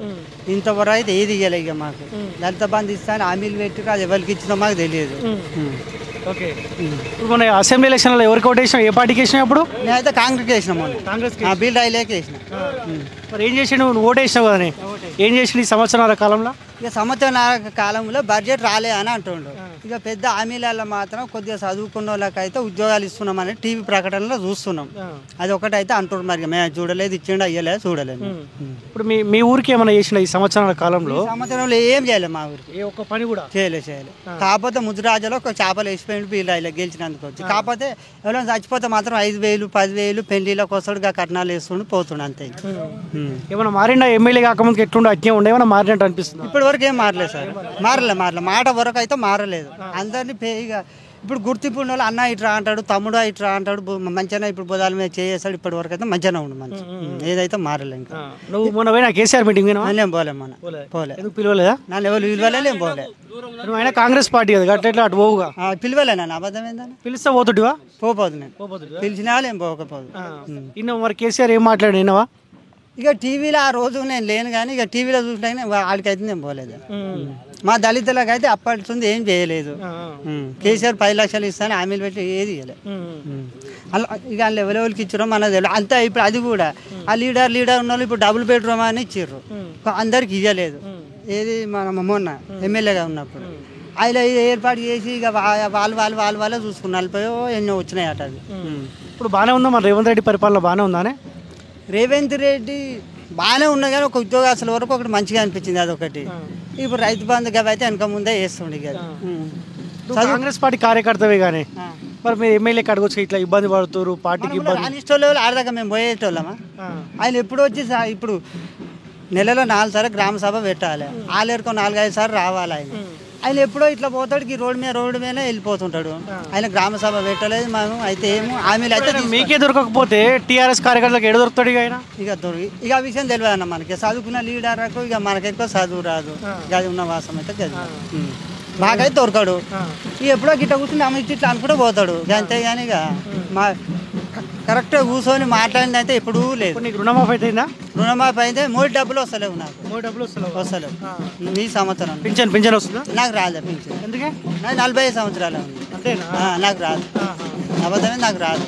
ఇంతవరకు అయితే ఏది ఇవ్వలే. ఇక మాకు దళిత బంధు ఇస్తాను హామీలు పెట్టి అది ఎవరికి ఇచ్చినా మాకు తెలియదు. ఓకే. ఇప్పుడు మన అసెంబ్లీ ఎలక్షన్లో ఎవరికి ఓటు వేసినా, ఏ పార్టీకి వేసినా? అప్పుడు నేనైతే కాంగ్రెస్ వేసినా. కాంగ్రెస్ బిల్ రైలేకి వేసిన. మరి ఏం చేసిండు? నువ్వు ఓటు వేసినావు కదా, ఏం చేసిండు ఈ సంవత్సరాల కాలంలో? ఇక సంవత్సరాల కాలంలో బడ్జెట్ రాలే అని అంటుండు. ఇక పెద్ద హామీలలో మాత్రం కొద్దిగా చదువుకున్న వాళ్ళకైతే ఉద్యోగాలు ఇస్తున్నామని టీవీ ప్రకటనలో చూస్తున్నాం. అది ఒకటైతే అంటుండ్రు. మరి మేము చూడలేదు, ఇచ్చిండు అయ్యలేదు, చూడలేదు. ఇప్పుడు మీ ఊరికి ఏమైనా చేసిన ఈ సంవత్సరాల కాలంలో? సంవత్సరంలో ఏం చేయలేదు మా ఊరికి, ఏ ఒక్క పని కూడా చేయలేదు. కాకపోతే ముద్దురాజులో ఒక చేపలు వేసిపోయింది వీళ్ళు గెలిచినందుకు వచ్చి. కాకపోతే ఎవరైనా చచ్చిపోతే మాత్రం 5,000 10,000 పెళ్లిళ్ళకి వస్తాడు, కట్నాలు వేస్తుండు పోతుండు అంతే. ఏమైనా మారిండా? ఎమ్మెల్యే కాకముందుకు ఎట్లుండే అట్నే ఉండే, ఏమైనా మారినట్టు అనిపిస్తుంది? ఇప్పటి వరకు ఏం మారలేదు సార్. మారలే మాట వరకు అయితే మారలేదు. అందరినీ ఇక ఇప్పుడు గుర్తింపు ఉన్న వాళ్ళు అన్న ఇట్రా అంటాడు, తమ్ముడు ఇట్రా అంటాడు, మంచిగా ఇప్పుడు బుధాల మీద చేస్తాడు. ఇప్పటి వరకు అయితే మంచిగానే ఉండు, మంచి ఏదైతే మారలే. ఇంకా నువ్వు మొన్న పోయినా కేసీఆర్ మీటింగ్ నేను పోలే, మన పోలే. పిలవలేదా? నన్ను ఎవరు పిలవలే, పోలే. నువ్వు అయినా కాంగ్రెస్ పార్టీ కదా, అట్లా అటు పోవుగా. పిలవలే నన్ను, అబద్ధం ఏందని. పిలిస్తే పోతుడివా? పోదు, నేను పిలిచిన వాళ్ళు ఏం పోకపోదు. ఇన్న మరి కేసీఆర్ ఏం మాట్లాడి విన్నావా? ఇక టీవీలో ఆ రోజు నేను లేను కానీ ఇక టీవీలో చూసినా వాళ్ళకైతే నేను పోలేదు. మా దళితులకు అయితే అప్పటి ఏం చేయలేదు. కేసీఆర్ 10 లక్షలు ఇస్తాను హామీలు పెట్టి ఏది ఇవ్వలేదు. అలా ఇక వాళ్ళు ఎవరెవరికి ఇచ్చారో మనకు తెలియదు అంతా. ఇప్పుడు అది కూడా ఆ లీడర్ ఉన్న వాళ్ళు ఇప్పుడు డబుల్ బెడ్రూమ్ అని ఇచ్చారు, అందరికి ఇవ్వలేదు. ఏది మన మొన్న ఎమ్మెల్యేగా ఉన్నప్పుడు ఆయన ఏర్పాటు చేసి ఇక వాళ్ళే చూసుకున్నారు. 40 ఎన్నో వచ్చినాయి అట. అది ఇప్పుడు బాగానే ఉందా? మన రేవంత్ రెడ్డి పరిపాలన బాగానే ఉందానే? రేవంత్ రెడ్డి బాగానే ఉన్నాయి కానీ ఒక ఉద్యోగస్తుల వరకు ఒకటి మంచిగా అనిపించింది అదొకటి. ఇప్పుడు రైతు బంధు గవి అయితే వెనక ముందే వేస్తుండే ఇక. కాంగ్రెస్ పార్టీ కార్యకర్తవే కానీ మరి మీరు ఎమ్మెల్యేకి అడగొచ్చు ఇట్లా ఇబ్బంది పడుతున్నారు పార్టీకి ఇబ్బంది. రానిష్టోళ్ళు ఆడదాకా మేము పోయేటోళ్ళమా? ఆయన ఎప్పుడు వచ్చి ఇప్పుడు నెలలో 4 సార్లు గ్రామ సభ పెట్టాలి, ఆలేరుకో 4-5 సార్లు రావాలి. ఆయన ఎప్పుడో ఇట్లా పోతాడు, ఈ రోడ్డు మీదనే వెళ్ళిపోతుంటాడు. ఆయన గ్రామ సభ పెట్టలేదు మనం అయితే ఏమో హామీలు అయితే మీకే దొరకకపోతే టీఆర్ఎస్ కార్యకర్తలకు ఎడ దొరుకుతాడు ఆయన? ఇక ఆ విషయం తెలియదు అన్న మనకి. చదువుకున్న లీడర్కు ఇక మనకి ఎక్కువ చదువు రాదు, గది ఉన్న వాసం అయితే గది మాకైతే దొరకడు. ఇక ఎప్పుడో గిట్ట కూర్చుని అమ్మ ఇట్లా అనుకుంటూ పోతాడు అంతే. కానీ ఇక మా కరెక్ట్గా కూర్చొని మాట్లాడింది అయితే ఎప్పుడూ లేదు. రుణమాఫీ అయితే రుణమాఫీ అయితే 3 డబ్బులు వస్తలేవు నాకు. 3 డబ్బులు వస్తలేవు ఈ సంవత్సరం. పింఛన్ వస్తుందా? నాకు రాదు పింఛన్. ఎందుకే? నాకు 45 సంవత్సరాలు ఉంది. అంతేనా? నాకు రాదు, అబద్ధమే నాకు రాదు.